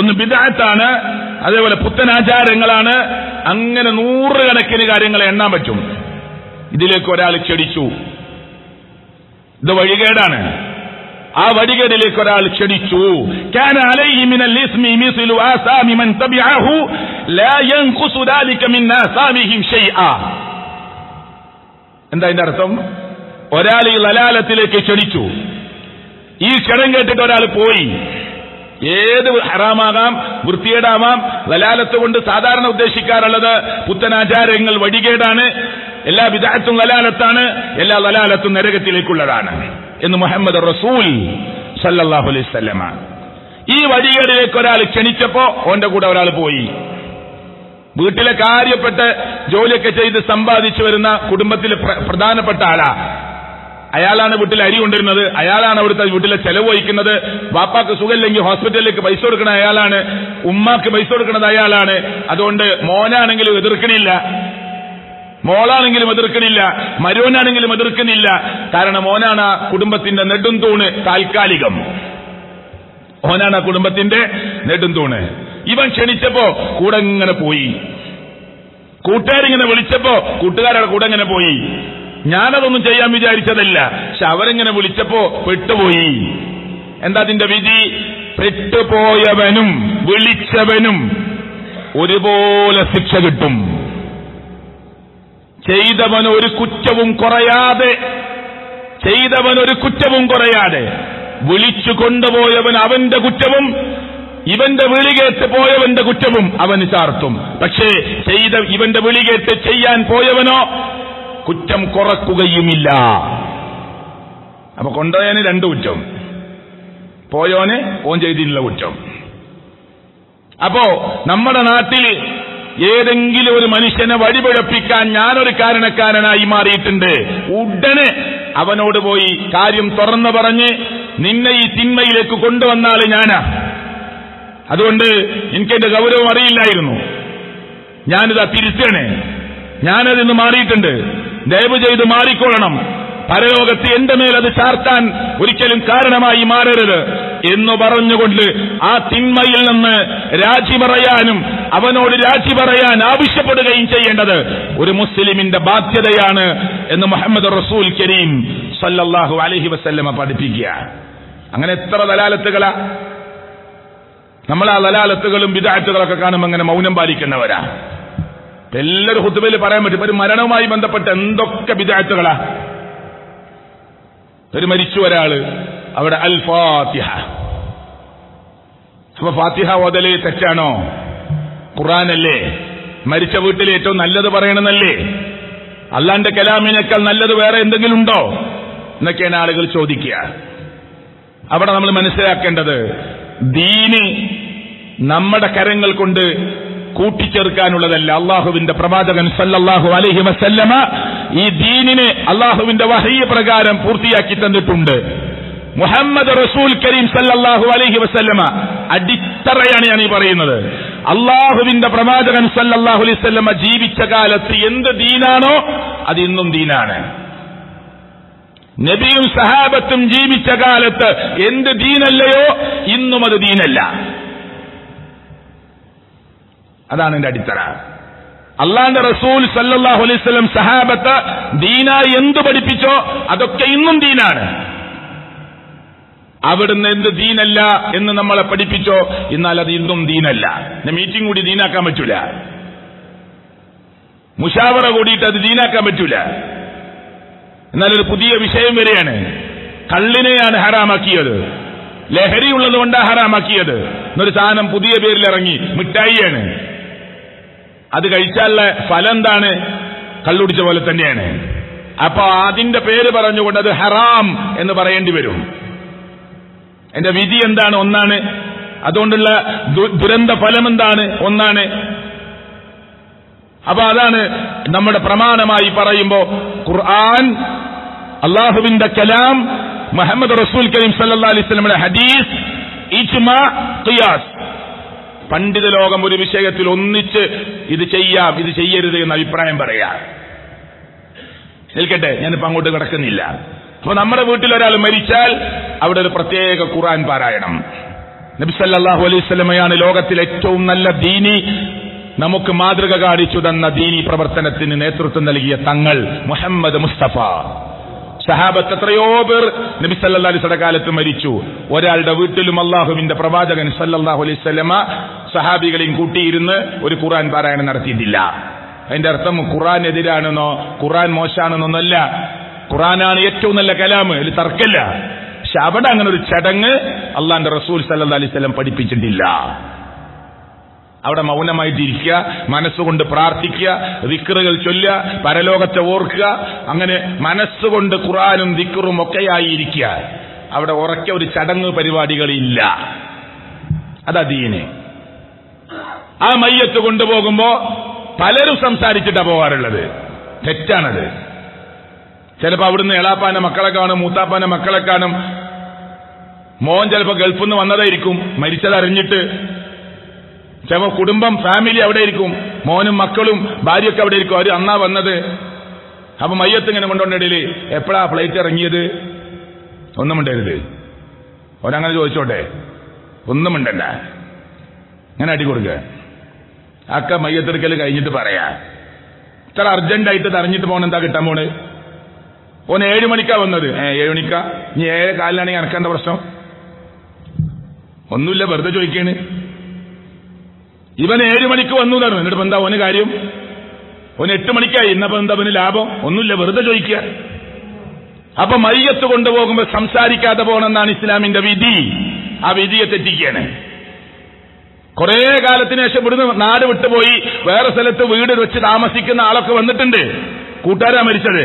ഒന്ന് ബിദ്അത്താണ്, അതേപോലെ പുത്തനാചാരങ്ങളാണ്. അങ്ങനെ 100 കണക്കിന് കാര്യങ്ങളെ എണ്ണാൻ പറ്റും. ഇതിലേക്ക് ഒരാൾ ക്ഷണിച്ചു, ഇത് വഴികേടാണ്, ആ വഴികേടിലേക്ക് ഒരാൾ ക്ഷണിച്ചു. കാന അലൈഹി മിനൽ ഇസ്മി മിസ്ലു ആസാമി മൻ തബിഅഹു ലാ യൻഖുസു ദാലിക മിൻ ആസാമിഹിം ഷൈആ. എന്താ അതിന്റെ അർത്ഥം? ഒരാൾ ഈ ലലാലത്തിലേക്ക് ക്ഷണിച്ചു. ഈ ക്ഷണം കേട്ടിട്ട് ഒരാൾ പോയി. ഏത് ഹറാമാകാം, വൃത്തികേടാവാം. ലലാലത്ത് കൊണ്ട് സാധാരണ ഉദ്ദേശിക്കാറുള്ളത് പുത്തനാചാരങ്ങൾ വഴികേടാണ്, എല്ലാ ബിദ്അത്തും ലലാലത്താണ്, എല്ലാ ലലാലത്തും നരകത്തിലേക്കുള്ളതാണ് എന്ന് മുഹമ്മദ് റസൂൽ സല്ലല്ലാഹു അലൈഹി വസല്ലമ. ഈ വഴികേടിലേക്ക് ഒരാൾ ക്ഷണിച്ചപ്പോ ഓന്റെ കൂടെ ഒരാൾ പോയി. വീട്ടിലെ കാര്യപ്പെട്ട് ജോലിയൊക്കെ ചെയ്ത് സമ്പാദിച്ചു വരുന്ന കുടുംബത്തിലെ പ്രധാനപ്പെട്ട ആളാ. അയാളാണ് വീട്ടിൽ അരി കൊണ്ടിരുന്നത്, അയാളാണ് അവിടുത്തെ വീട്ടിലെ ചെലവ് വഹിക്കുന്നത്. വാപ്പാക്ക് സുഖമില്ലെങ്കിൽ ഹോസ്പിറ്റലിലേക്ക് പൈസ കൊടുക്കണ അയാളാണ്, ഉമ്മാക്ക് പൈസ കൊടുക്കുന്നത് അയാളാണ്. അതുകൊണ്ട് മോനാണെങ്കിലും എതിർക്കണില്ല, മോളാണെങ്കിലും എതിർക്കണില്ല, മരുവനാണെങ്കിലും എതിർക്കുന്നില്ല. കാരണം മോനാണ് ആ കുടുംബത്തിന്റെ നെടും തൂണ്. താൽക്കാലികം ഓനാണ് ആ കുടുംബത്തിന്റെ നെടും തൂണ്. ഇവൻ ക്ഷണിച്ചപ്പോ കൂടെ ഇങ്ങനെ പോയി. കൂട്ടുകാരിങ്ങനെ വിളിച്ചപ്പോ കൂട്ടുകാരുടെ കൂടെ ഇങ്ങനെ പോയി. ഞാനതൊന്നും ചെയ്യാൻ വിചാരിച്ചതല്ല, പക്ഷെ അവരെങ്ങനെ വിളിച്ചപ്പോ പെട്ടുപോയി. എന്താ അതിന്റെ വിധി? പെട്ടുപോയവനും വിളിച്ചവനും ഒരുപോലെ ശിക്ഷ കിട്ടും. ചെയ്തവൻ ഒരു കുറ്റവും കുറയാതെ വിളിച്ചു കൊണ്ടുപോയവൻ അവന്റെ കുറ്റവും ഇവന്റെ വിളികേറ്റ് പോയവന്റെ കുറ്റവും അവന് ചാർത്തും. പക്ഷേ ഇവന്റെ വിളികേറ്റ് ചെയ്യാൻ പോയവനോ കുറ്റം കുറക്കുകയുമില്ല. അപ്പൊ കൊണ്ടുപോയവന് 2 കുറ്റം, പോയോന് ഓൻ ചെയ്തിട്ടുള്ള കുറ്റം. അപ്പോ നമ്മുടെ നാട്ടിൽ ഏതെങ്കിലും ഒരു മനുഷ്യനെ വഴിപിഴപ്പിക്കാൻ ഞാനൊരു കാരണക്കാരനായി മാറിയിട്ടുണ്ട്, ഉടനെ അവനോട് പോയി കാര്യം തുറന്നു പറഞ്ഞ് നിന്നെ ഈ തിന്മയിലേക്ക് കൊണ്ടുവന്നാല് ഞാനാ, അതുകൊണ്ട് എനിക്കെന്റെ ഗൗരവം അറിയില്ലായിരുന്നു, ഞാനിതാ തിരിച്ചണേ, ഞാനതിന്ന് മാറിയിട്ടുണ്ട്, ദയവ് ചെയ്ത് മാറിക്കൊള്ളണം, പരലോകത്ത് എന്റെ മേൽ അത് ചാർത്താൻ ഒരിക്കലും കാരണമായി മാറരുത് എന്ന് പറഞ്ഞുകൊണ്ട് ആ തിന്മയിൽ നിന്ന് രാജി പറയാനും അവനോട് രാജി പറയാൻ ആവശ്യപ്പെടുകയും ചെയ്യേണ്ടത് ഒരു മുസ്ലിമിന്റെ ബാധ്യതയാണ് എന്ന് മുഹമ്മദ് റസൂൽ കരീം സല്ലല്ലാഹു അലൈഹി വസല്ലമ പഠിപ്പിക്കുക. അങ്ങനെ എത്ര ദലാലത്തുകളാ! നമ്മൾ ആ ദലാലത്തുകളും ബിദ്അത്തുകളൊക്കെ കാണുമ്പോൾ അങ്ങനെ മൗനം പാലിക്കുന്നവരാ. എല്ലാവരും ഖുതുബയിൽ പറയാൻ പറ്റും, ഒരു മരണവുമായി ബന്ധപ്പെട്ട എന്തൊക്കെ ബിദ്അത്തുകളാ. ഒരു മരിച്ചു ഒരാള്, അവിടെ അൽ ഫാത്തിഹ. അപ്പൊ ഫാത്തിഹ ഓതല് തെറ്റാണോ? ഖുർആനല്ലേ? മരിച്ച വീട്ടിൽ ഏറ്റവും നല്ലത് പറയണമെന്നല്ലേ? അള്ളാന്റെ കലാമിനേക്കാൾ നല്ലത് വേറെ എന്തെങ്കിലും ഉണ്ടോ എന്നൊക്കെയാണ് ആളുകൾ ചോദിക്കുക. അവിടെ നമ്മൾ മനസ്സിലാക്കേണ്ടത്, ദീന് നമ്മുടെ കരങ്ങൾ കൊണ്ട് കൂട്ടിച്ചേർക്കാനുള്ളതല്ല. അള്ളാഹുവിന്റെ പ്രവാചകൻ സല്ലല്ലാഹു അലൈഹി വസല്ലമ ഈ ദീനിനെ അള്ളാഹുവിന്റെ വഹയ്യ പ്രകാരം പൂർത്തിയാക്കി തന്നിട്ടുണ്ട്. മുഹമ്മദ് റസൂൽ കരീം സല്ലല്ലാഹു അലൈഹി വസല്ലമ അടിത്തറയാണ് ഞാൻ ഈ പറയുന്നത്. അള്ളാഹുവിന്റെ പ്രവാചകൻ സല്ലല്ലാഹു അലൈഹി വസല്ലമ ജീവിച്ച കാലത്ത് എന്ത് ദീനാണോ അത് ഇന്നും ദീനാണ്. നബിയും സഹാബത്തും ജീവിച്ച കാലത്ത് എന്ത് ദീനല്ലയോ ഇന്നും അത് ദീനല്ല. അതാണ് എന്റെ അടിത്തറ. അള്ളാന്റെ റസൂൽ സല്ലല്ലാഹു അലൈഹി വസല്ലം സഹാബത്ത് ദീനായി എന്ത് പഠിപ്പിച്ചോ അതൊക്കെ ഇന്നും ദീനാണ്. അവിടുന്ന് എന്ത് ദീനല്ല എന്ന് നമ്മളെ പഠിപ്പിച്ചോ എന്നാൽ അത് ഇന്നും ദീനല്ല. മീറ്റിംഗ് കൂടി ദീനാക്കാൻ പറ്റൂല, മുഷാവറ കൂടിയിട്ട് അത് ദീനാക്കാൻ പറ്റൂല. എന്നാലൊരു പുതിയ വിഷയം വരെയാണ്. കള്ളിനെയാണ് ഹറാമാക്കിയത്, ലഹരി ഉള്ളത് കൊണ്ടാണ് ഹറാമാക്കിയത്. എന്നൊരു സാധനം പുതിയ പേരിലിറങ്ങി, മിഠായിയാണ്. അത് കഴിച്ചാലുള്ള ഫലം എന്താണ്? കള്ളുടിച്ച പോലെ തന്നെയാണ്. അപ്പൊ അതിന്റെ പേര് പറഞ്ഞുകൊണ്ട് അത് ഹറാം എന്ന് പറയേണ്ടി വരും. എന്റെ വിധി എന്താണ്? ഒന്നാണ്. അതുകൊണ്ടുള്ള ദുരന്ത ഫലം എന്താണ്? ഒന്നാണ്. അപ്പൊ അതാണ് നമ്മുടെ പ്രമാണമായി പറയുമ്പോ ഖുർആൻ, അള്ളാഹുവിന്റെ കലാം, മുഹമ്മദ് റസൂൽ കരീം സല്ലല്ലാഹു അലൈഹി വസല്ലമയുടെ ഹദീസ്, ഇജ്മാ, ഖിയാസ്. പണ്ഡിത ലോകം ഒരു വിഷയത്തിൽ ഒന്നിച്ച് ഇത് ചെയ്യാം, ഇത് ചെയ്യരുത് എന്ന അഭിപ്രായം പറയാം. നിൽക്കട്ടെ, ഞാനിപ്പോ അങ്ങോട്ട് കിടക്കുന്നില്ല. അപ്പൊ നമ്മുടെ വീട്ടിൽ ഒരാൾ മരിച്ചാൽ അവിടെ ഒരു പ്രത്യേക ഖുർആൻ പാരായണം. നബി സല്ലല്ലാഹു അലൈഹി വസല്ലമയാണ് ലോകത്തിലെ ഏറ്റവും നല്ല ദീനി, നമുക്ക് മാതൃക കാണിച്ചു തന്ന ദീനി പ്രവർത്തനത്തിന് നേതൃത്വം നൽകിയ തങ്ങൾ മുഹമ്മദ് മുസ്തഫ സഹാബത്ത് എത്രയോ പേർ നബി സല്ലല്ലാഹു അലൈഹി വസല്ലം കാലത്ത് മരിച്ചു. ഒരാളുടെ വീട്ടിലും അള്ളാഹുവിന്റെ പ്രവാചകൻ സല്ലല്ലാഹു അലൈഹി വസല്ലമ സഹാബികളെയും കൂട്ടിയിരുന്ന് ഒരു ഖുർആൻ പാരായണം നടത്തിയിട്ടില്ല. അതിന്റെ അർത്ഥം ഖുർആൻ എതിരാണെന്നോ ഖുർആൻ മോശാണെന്നൊന്നല്ല. ഖുർആനാണ് ഏറ്റവും നല്ല കലാം, അതിൽ തർക്കമില്ല. പക്ഷെ അവിടെ അങ്ങനെ ഒരു ചടങ്ങ് അള്ളാന്റെ റസൂൽ സല്ലല്ലാഹു അലൈഹി വസല്ലം പഠിപ്പിച്ചിട്ടില്ല. അവിടെ മൗനമായിട്ടിരിക്കുക, മനസ്സുകൊണ്ട് പ്രാർത്ഥിക്കുക, ദിക്റുകൾ ചൊല്ലുക, പരലോകത്തെ ഓർക്കുക, അങ്ങനെ മനസ്സുകൊണ്ട് ഖുർആനും ദിക്റും ഒക്കെയായി ഇരിക്കുക. അവിടെ ഉറക്കെ ഒരു ചടങ്ങ് പരിപാടികളില്ല. അതാ ദീന്. ആ മയ്യത്ത് കൊണ്ടുപോകുമ്പോ പലരും സംസാരിച്ചിട്ടാ പോകാറുള്ളത്. തെറ്റാണത്. ചിലപ്പോ അവിടുന്ന് എളാപ്പാന്റെ മക്കളെ കാണും, മൂത്താപ്പാന്റെ മക്കളെ കാണും. മോൻ ചിലപ്പോ ഗൾഫിൽ നിന്ന് വന്നതായിരിക്കും, മരിച്ചതറിഞ്ഞിട്ട്. ചിലപ്പോ കുടുംബം ഫാമിലി അവിടെ ഇരിക്കും, മോനും മക്കളും ഭാര്യയൊക്കെ അവിടെ ഇരിക്കും. അവര് അന്നാ വന്നത്. അപ്പൊ മയ്യത്ത് ഇങ്ങനെ കൊണ്ടുകൊണ്ടിടയില് എപ്പോഴാ ഫ്ലൈറ്റ് ഇറങ്ങിയത്? ഒന്നും മിണ്ടരുത്. അവരങ്ങനെ ചോദിച്ചോട്ടെ, ഒന്നും മിണ്ടല്ല. അങ്ങനെ അടി കൊടുക്കുക. അക്ക മയ്യത്തെടുക്കൽ കഴിഞ്ഞിട്ട് പറയാ. ഇത്ര അർജന്റായിട്ട് അറിഞ്ഞിട്ട് പോകണം, എന്താ കിട്ടാൻ പോണ്? ഓൻ 7 മണിക്കാ വന്നത്. 7 മണിക്കാ? ഇനി 7:15 അനക്കേണ്ട പ്രശ്നം ഒന്നുമില്ല, വെറുതെ ചോദിക്കാണ്. ഇവൻ 7 മണിക്ക് വന്നു തരണം. എന്നിട്ട് എന്താ ഓന് കാര്യം? ഓന് 8 മണിക്കായി. ഇന്നപ്പോ എന്താ അവന് ലാഭം? ഒന്നുമില്ല, വെറുതെ ചോദിക്കുക. അപ്പൊ മയ്യത്ത് കൊണ്ടുപോകുമ്പോ സംസാരിക്കാതെ പോകണമെന്നാണ് ഇസ്ലാമിന്റെ വിധി. ആ വിധിയെ തെറ്റിക്കുകയാണ്. കുറെ കാലത്തിന് ശേഷം ഇവിടുന്ന് നാട് വിട്ടുപോയി വേറെ സ്ഥലത്ത് വീട് വെച്ച് താമസിക്കുന്ന ആളൊക്കെ വന്നിട്ടുണ്ട്. കൂട്ടുകാരാ മരിച്ചത്.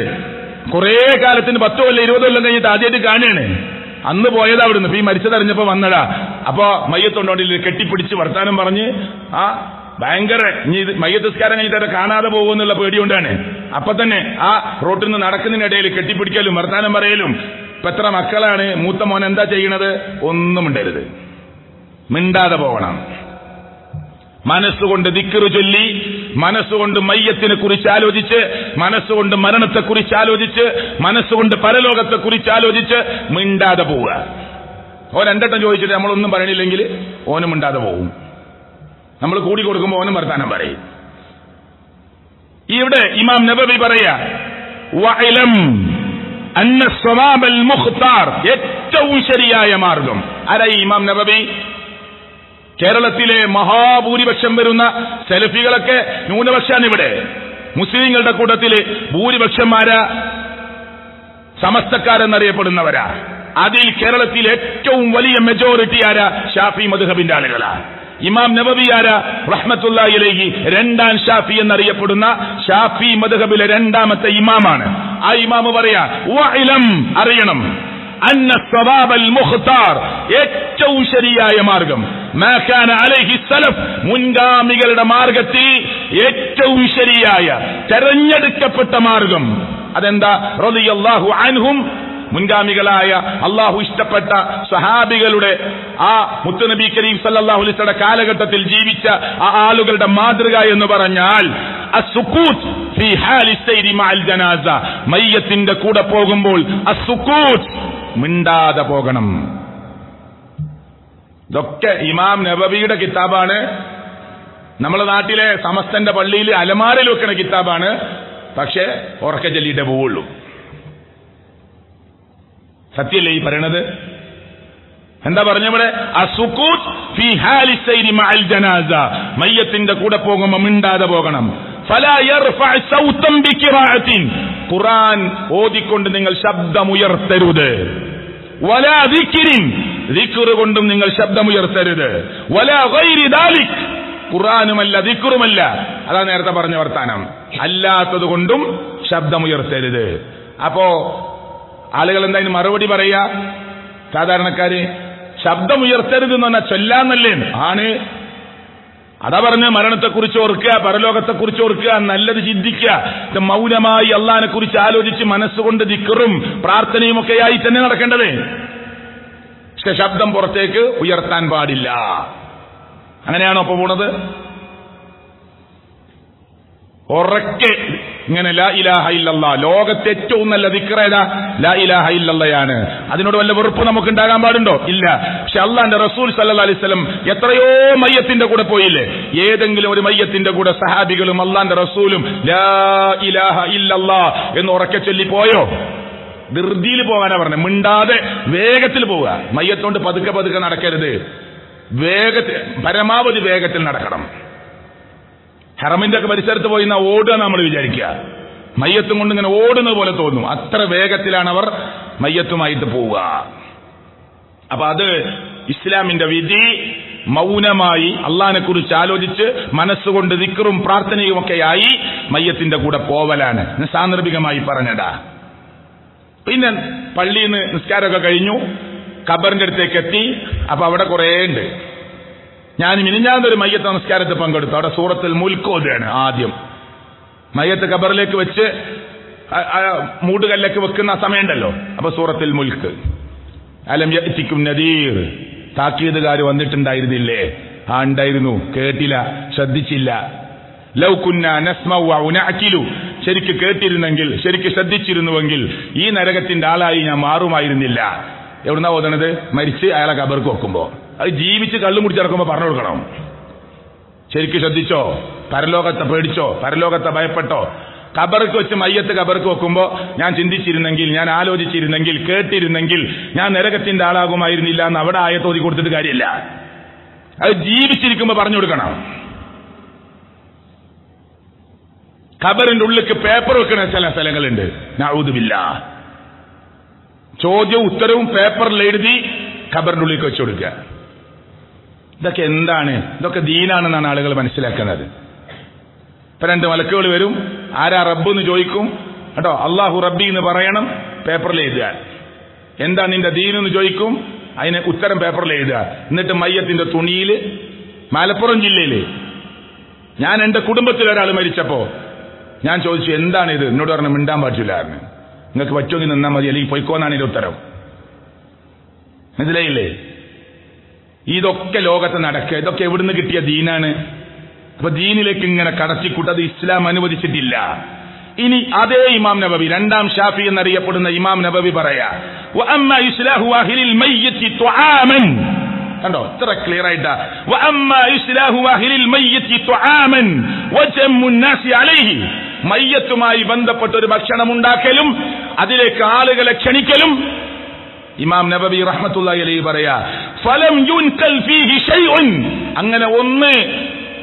കുറെ കാലത്തിന് 10 കൊല്ലം 20 കൊല്ലം കഴിഞ്ഞിട്ട് ആദ്യമായിട്ട് കാണുകയാണ്. അന്ന് പോയതാ അവിടുന്ന്. ഈ മരിച്ചതറിഞ്ഞപ്പോ വന്നടാ. അപ്പൊ മയ്യത്തുണ്ടോണ്ടില്ല, കെട്ടിപ്പിടിച്ച് വർത്താനം പറഞ്ഞ് ഭയങ്കര ഇനി മയ്യത്തസ്കാരം കഴിഞ്ഞിട്ട് കാണാതെ പോകുമെന്നുള്ള പേടികൊണ്ടാണ്. അപ്പൊ തന്നെ ആ റോട്ടിൽ നിന്ന് നടക്കുന്നതിനിടയിൽ കെട്ടിപ്പിടിക്കലും വർത്താനം പറയലും. ഇപ്പൊ എത്ര മക്കളാണ്? മൂത്ത മോൻ എന്താ ചെയ്യണത്? ഒന്നും മിണ്ടരുത്, മിണ്ടാതെ പോകണം. മനസ്സുകൊണ്ട് ദിക്റ് ചൊല്ലി, മനസ്സുകൊണ്ട് മയ്യത്തിനെ കുറിച്ച് ആലോചിച്ച്, മനസ്സുകൊണ്ട് മരണത്തെക്കുറിച്ച് ആലോചിച്ച്, മനസ്സുകൊണ്ട് പരലോകത്തെക്കുറിച്ച് ആലോചിച്ച് മിണ്ടാതെ പോവുക. ഓൻ 2 വട്ടം ചോദിച്ചിട്ട് നമ്മളൊന്നും പറയണില്ലെങ്കിൽ ഓനും മിണ്ടാതെ പോകും. നമ്മൾ കൂടി കൊടുക്കുമ്പോൾ ഓനും വർത്താനം പറയും. ഇവിടെ ഇമാം നബവി പറയാ, വഅലം അന്ന സ്വവാബൽ മുഖ്താർ, ഏറ്റവും ശരിയായ മാർഗം. ആരാ ഈ ഇമാം നബവി? കേരളത്തിലെ മഹാഭൂരിപക്ഷം വരുന്ന സെലഫികളൊക്കെ ന്യൂനപക്ഷാണ്. ഇവിടെ മുസ്ലിങ്ങളുടെ കൂട്ടത്തില് ഭൂരിപക്ഷന്മാരാ സമസ്തക്കാരെന്നറിയപ്പെടുന്നവരാ. അതിൽ കേരളത്തിൽ ഏറ്റവും വലിയ മെജോറിറ്റി ആരാ? ഷാഫി മദ്ഹബിന്റെ ആളുകളാ. ഇമാം നബവി ആരാ? റഹ്മത്തുള്ളാഹി അലൈഹി 2ാം ഷാഫി എന്നറിയപ്പെടുന്ന ഷാഫി മദ്ഹബിലെ 2ാമത്തെ ഇമാമാണ്. ആ ഇമാമ് പറയാ, വഅലം, അറിയണം, അന്ന സ്വവാബൽ മുഖ്താർ, ഏറ്റവും ശരിയായ മാർഗം, മാ കാന അലൈഹി സലഫ്, മുൻഗാമികളുടെ മാർഗത്തിൽ ഏറ്റവും ശരിയായ തെരഞ്ഞെടുക്കപ്പെട്ട മാർഗം അതെന്താ? റളിയല്ലാഹു അൻഹും, മുൻഗാമികളായ അള്ളാഹു ഇഷ്ടപ്പെട്ട സഹാബികളുടെ ആ മുത്തുനബി കരീം സല്ലല്ലാഹു അലൈഹി വസല്ലം കാലഘട്ടത്തിൽ ജീവിച്ച ആ ആളുകളുടെ മാതൃക എന്ന് പറഞ്ഞാൽ അസ്സുകൂത്ത് ഫീ ഹാലി സൈരി മഅൽ ജനാസ, മയ്യത്തിന്റെ കൂടെ പോകുമ്പോൾ അസ്സുകൂത്ത്, മിണ്ടാതെ പോകണം. ഇതൊക്കെ ഇമാം നബവിയുടെ കിതാബാണ്. നമ്മുടെ നാട്ടിലെ സമസ്തന്റെ പള്ളിയിൽ അലമാരയിൽ വെക്കുന്ന കിതാബാണ്. പക്ഷെ ഉറക്കെ ചൊല്ലിയിട്ടേ പോവുള്ളൂ. സത്യല്ലേ ഈ പറയണത്? എന്താ പറഞ്ഞവിടെ? അസുകൂത്ത് ഫീ ഹാലി സൈരി മഅൽ ജനാസ, മയ്യത്തിന്റെ കൂടെ പോകുമ്പോൾ മിണ്ടാതെ പോകണം. ഫലാ യർഫഅ സൗതൻ ബിഖിറാഅത്തിൻ, ഖുർആൻ ഓതിക്കൊണ്ട് നിങ്ങൾ ശബ്ദമുയർത്തരുത്. വലാ ദിക്രിൻ, ദിക്ർ കൊണ്ടും നിങ്ങൾ ശബ്ദമുയർത്തരുത്. വലാ ഗൈരി ദാലിക്, ഖുർആനുമല്ല ദിക്റുമല്ല, അതാ നേരത്തെ പറഞ്ഞ വർത്താനം, അല്ലാത്തത് കൊണ്ടും ശബ്ദമുയർത്തരുത്. അപ്പോ ആളുകൾ എന്തായാലും മറുപടി പറയാ, സാധാരണക്കാര് ശബ്ദമുയർത്തരുത് എന്ന് പറഞ്ഞാൽ ചൊല്ലാന്നല്ലേ? ആണ്. അതാ പറഞ്ഞ് മരണത്തെക്കുറിച്ച് ഓർക്കുക, പരലോകത്തെക്കുറിച്ച് ഓർക്കുക, നല്ലത് ചിന്തിക്കുക. ഇത് മൗനമായി അള്ളാഹിനെ കുറിച്ച് ആലോചിച്ച് മനസ്സുകൊണ്ട് ദിക്റും പ്രാർത്ഥനയും ഒക്കെയായി തന്നെ നടക്കേണ്ടത്. പക്ഷെ ശബ്ദം പുറത്തേക്ക് ഉയർത്താൻ പാടില്ല. അങ്ങനെയാണോ ഇപ്പൊ പോണത്? ഉറക്കെ ഇങ്ങനെ ലാ ഇലാഹ ഇല്ലല്ലാഹ്, ലോകത്തെ ഏറ്റവും നല്ല ദിക്ർ ഏതാ? ലാ ഇലാഹ ഇല്ലല്ലാഹയാണ്. അതിനോട് വല്ല വെറുപ്പ് നമുക്ക് ഉണ്ടാകാൻ പാടുണ്ടോ? ഇല്ല. പക്ഷെ അള്ളാന്റെ റസൂൽ സല്ലല്ലാഹു അലൈഹി വസല്ലം എത്രയോ മയ്യത്തിന്റെ കൂടെ പോയില്ലേ? ഏതെങ്കിലും ഒരു മയ്യത്തിന്റെ കൂടെ സഹാബികളും അള്ളാന്റെ റസൂലും ലാ ഇലാഹ ഇല്ലല്ലാഹ് എന്ന് ഉറക്കെ ചൊല്ലി പോയോ? ധൃതിയിൽ പോകാനാ പറഞ്ഞത്. മിണ്ടാതെ വേഗത്തിൽ പോവുക. മയ്യത്തോണ്ട് പതുക്കെ പതുക്കെ നടക്കരുത്, വേഗത്തിൽ, പരമാവധി വേഗത്തിൽ നടക്കണം. ഹറമിന്റെ ഒക്കെ പരിസരത്ത് പോയി ഓടുക നമ്മൾ വിചാരിക്കുക, മയ്യത്തും കൊണ്ട് ഇങ്ങനെ ഓടുന്നത് പോലെ തോന്നും. അത്ര വേഗത്തിലാണ് അവർ മയ്യത്തുമായിട്ട് പോവുക. അപ്പൊ അത് ഇസ്ലാമിന്റെ വിധി. മൗനമായി അള്ളാഹിനെ കുറിച്ച് ആലോചിച്ച് മനസ്സുകൊണ്ട് ദിക്റും പ്രാർത്ഥനയും ഒക്കെയായി മയ്യത്തിന്റെ കൂടെ പോവലാണ്. സാന്ദർഭികമായി പറഞ്ഞതാ. പിന്നെ പള്ളിയിൽ നിന്ന് നിസ്കാരമൊക്കെ കഴിഞ്ഞു, ഖബറിന്റെ അടുത്തേക്ക് എത്തി. അപ്പൊ അവിടെ കുറേ ഉണ്ട്. ഞാൻ മിനിഞ്ഞാന്നൊരു മയ്യത്ത് നമസ്കാരത്തിൽ പങ്കെടുത്തു. അവിടെ സൂറത്തുൽ മുൽക്ക് ഓതുകയാണ് ആദ്യം. മയ്യത്ത് ഖബറിലേക്ക് വെച്ച് മൂടുകല്ലൊക്കെ വെക്കുന്ന സമയമുണ്ടല്ലോ, അപ്പൊ സൂറത്തുൽ മുൽക്ക്. അലം യഅതികും നദീർ, താക്കീതുകാർ വന്നിട്ടുണ്ടായിരുന്നില്ലേ? ഉണ്ടായിരുന്നു, കേട്ടില്ല, ശ്രദ്ധിച്ചില്ല. ലൗ കുന്നാ നസ്മഉ വ നഅകിലു, ശരിക്ക് കേട്ടിരുന്നെങ്കിൽ, ശരിക്ക് ശ്രദ്ധിച്ചിരുന്നുവെങ്കിൽ ഈ നരകത്തിന്റെ ആളായി ഞാൻ മാറുമായിരുന്നില്ല. എവിടുന്നാ ഓതണത്? മരിച്ച് അയാളെ ഖബർക്ക് വെക്കുമ്പോ. അത് ജീവിച്ച് കള്ളു മുടിച്ചിറക്കുമ്പോ പറഞ്ഞു കൊടുക്കണം. ശരിക്ക് ശ്രദ്ധിച്ചോ, പരലോകത്തെ പേടിച്ചോ, പരലോകത്തെ ഭയപ്പെട്ടോ. ഖബർക്ക് വെച്ച് മയ്യത്ത് ഖബർക്ക് വെക്കുമ്പോ ഞാൻ ചിന്തിച്ചിരുന്നെങ്കിൽ, ഞാൻ ആലോചിച്ചിരുന്നെങ്കിൽ, കേട്ടിരുന്നെങ്കിൽ ഞാൻ നരകത്തിന്റെ ആളാകുമായിരുന്നില്ല എന്ന് അവിടെ ആയത്തോതി കൊടുത്തിട്ട് കാര്യമില്ല. അത് ജീവിച്ചിരിക്കുമ്പോ പറഞ്ഞു കൊടുക്കണം. ഖബറിന്റെ ഉള്ളിലേക്ക് പേപ്പർ വെക്കണ ചില സ്ഥലങ്ങളുണ്ട്. നഊദു ബില്ലാഹ്. ചോദ്യവും ഉത്തരവും പേപ്പറിൽ എഴുതി ഖബറിന്റെ ഉള്ളിലേക്ക് വെച്ചു കൊടുക്കുക. ഇതൊക്കെ എന്താണ്? ഇതൊക്കെ ദീനാണെന്നാണ് ആളുകൾ മനസ്സിലാക്കുന്നത്. ഇപ്പൊ 2 മലക്കുകൾ വരും. ആരാ റബ്ബ് എന്ന് ചോദിക്കും കേട്ടോ. അള്ളാഹു റബ്ബി എന്ന് പറയണം, പേപ്പറിൽ എഴുതുക. എന്താ നിന്റെ ദീൻ എന്ന് ചോദിക്കും, അതിന് ഉത്തരം പേപ്പറിൽ എഴുതുക. എന്നിട്ട് മയ്യത്തിന്റെ തുണിയിൽ, മലപ്പുറം ജില്ലയിൽ ഞാൻ എന്റെ കുടുംബത്തിൽ ഒരാൾ മരിച്ചപ്പോ ഞാൻ ചോദിച്ചു എന്താണ് ഇത്? എന്നോട് പറഞ്ഞു മിണ്ടാൻ പറ്റില്ലായിരുന്നു. നിങ്ങൾക്ക് പറ്റുമെങ്കിൽ നിന്നാൽ മതി, അല്ലെങ്കിൽ പൊയ്ക്കോന്നാണ് ഇതിന്റെ ഉത്തരം. മനസ്സിലായില്ലേ? ഇതൊക്കെ ലോകത്ത് നടക്കുക. ഇതൊക്കെ എവിടുന്ന് കിട്ടിയ ദീനാണ്? അപ്പൊ ദീനിലേക്ക് ഇങ്ങനെ കടത്തിക്കൂട്ട് അത് ഇസ്ലാം അനുവദിച്ചിട്ടില്ല. ഇനി അതേ ഇമാം നബവി, 2ാം ഷാഫി എന്നറിയപ്പെടുന്ന ഇമാം നബവി പറയാ, വഅമ്മാ ഇസ്ലാഹു അഹ്ലിൽ മയ്യിത്തി തുആമൻ. കണ്ടോ ഇത്ര ക്ലിയർ ആയിട്ടാ. വഅമ്മാ ഇസ്ലാഹു അഹ്ലിൽ മയ്യിത്തി തുആമൻ വജമ്മുൻ നാസി അലൈഹി. മയ്യത്തുമായി ബന്ധപ്പെട്ട ഒരു ഭക്ഷണം ഉണ്ടാക്കലും അതിലേക്ക് ആളുകളെ ക്ഷണിക്കലും ഇമാം നബവി റഹ്മത്തുള്ളാഹി അലൈഹി പറയാ, ഫലം യുൻകൽ ഫീഹി ശൈഉൻ. അങ്ങനെ ഒന്ന്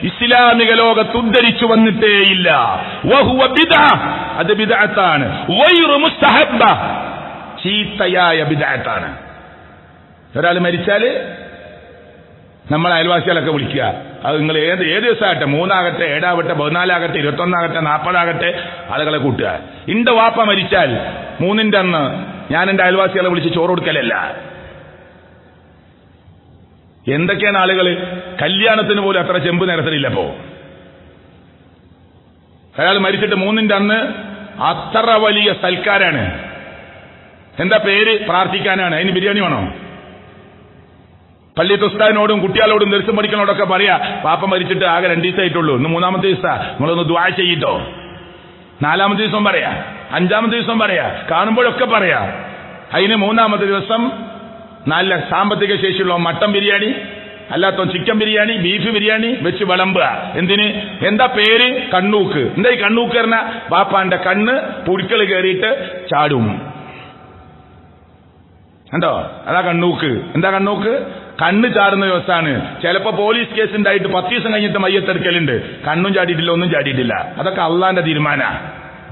ഇസ്ലാമിക ലോകത്ത് ഉദ്ധരിച്ചു വന്നിട്ടേയില്ല. വഹുവ ബിദ്അ, അത് ബിദ്അത്താണ്. ഗൈറു മുസ്തഹബ്ബ, ചീത്തയായ ബിദ്അത്താണ്. ഒരാൾ മരിച്ചാല് നമ്മൾ അയൽവാസികളൊക്കെ വിളിക്കുക. അത് നിങ്ങൾ ഏത് ദിവസമാകട്ടെ, 3 ആകട്ടെ, 7 ആകട്ടെ, 14 ആകട്ടെ, 21 ആകട്ടെ, 40 ആകട്ടെ, ആളുകളെ കൂട്ടുക. ഇന്റെ വാപ്പ മരിച്ചാൽ 3ന്റെ അന്ന് ഞാൻ എന്റെ അയൽവാസികളെ വിളിച്ച് ചോറ് കൊടുക്കലല്ല. എന്തൊക്കെയാണ് ആളുകൾ കല്യാണത്തിന് പോലും അത്ര ചെമ്പ് നിരത്തലില്ലപ്പോ. അയാൾ മരിച്ചിട്ട് 3ന്റെ അന്ന് അത്ര വലിയ സൽക്കാരാണ്. എന്താ പേര്? പ്രാർത്ഥിക്കാനാണ്. അതിന് ബിരിയാണി വേണോ? പള്ളി ഉസ്താദിനോടും കുട്ടികളോടും ദർശനം പഠിക്കണോടൊക്കെ പറയാ, പാപ്പ മരിച്ചിട്ട് ആകെ 2 ദിവസമായിട്ടുള്ളൂ, ഇന്ന് 3ാമത്തെ ദിവസാ, നിങ്ങളൊന്ന് ദുആ ചെയ്യിട്ടോ. 4ാമത്തെ ദിവസം പറയാ, 5ാമത്തെ ദിവസം പറയാ, കാണുമ്പോഴൊക്കെ പറയാ. അതിന് 3ാമത്തെ ദിവസം നല്ല സാമ്പത്തിക ശേഷിയുള്ള മട്ടൻ ബിരിയാണി, അല്ലാത്ത ചിക്കൻ ബിരിയാണി, ബീഫ് ബിരിയാണി വെച്ച് വിളമ്പുക. എന്തിന്? എന്താ പേര്? കണ്ണൂക്ക്. എന്താ ഈ കണ്ണൂക്ക് പറഞ്ഞ? ബാപ്പാന്റെ കണ്ണ് പുഴുക്കൾ കയറിയിട്ട് ചാടും. കണ്ടോ? അതാ കണ്ണൂക്ക്. എന്താ കണ്ണൂക്ക്? കണ്ണ് ചാടുന്ന ദിവസമാണ്. ചിലപ്പോ പോലീസ് കേസ് ഉണ്ടായിട്ട് 10 ദിവസം കഴിഞ്ഞിട്ട് മയ്യത്തെടുക്കലുണ്ട്. കണ്ണും ചാടിയിട്ടില്ല, ഒന്നും ചാടിയിട്ടില്ല. അതൊക്കെ അള്ളാന്റെ തീരുമാന,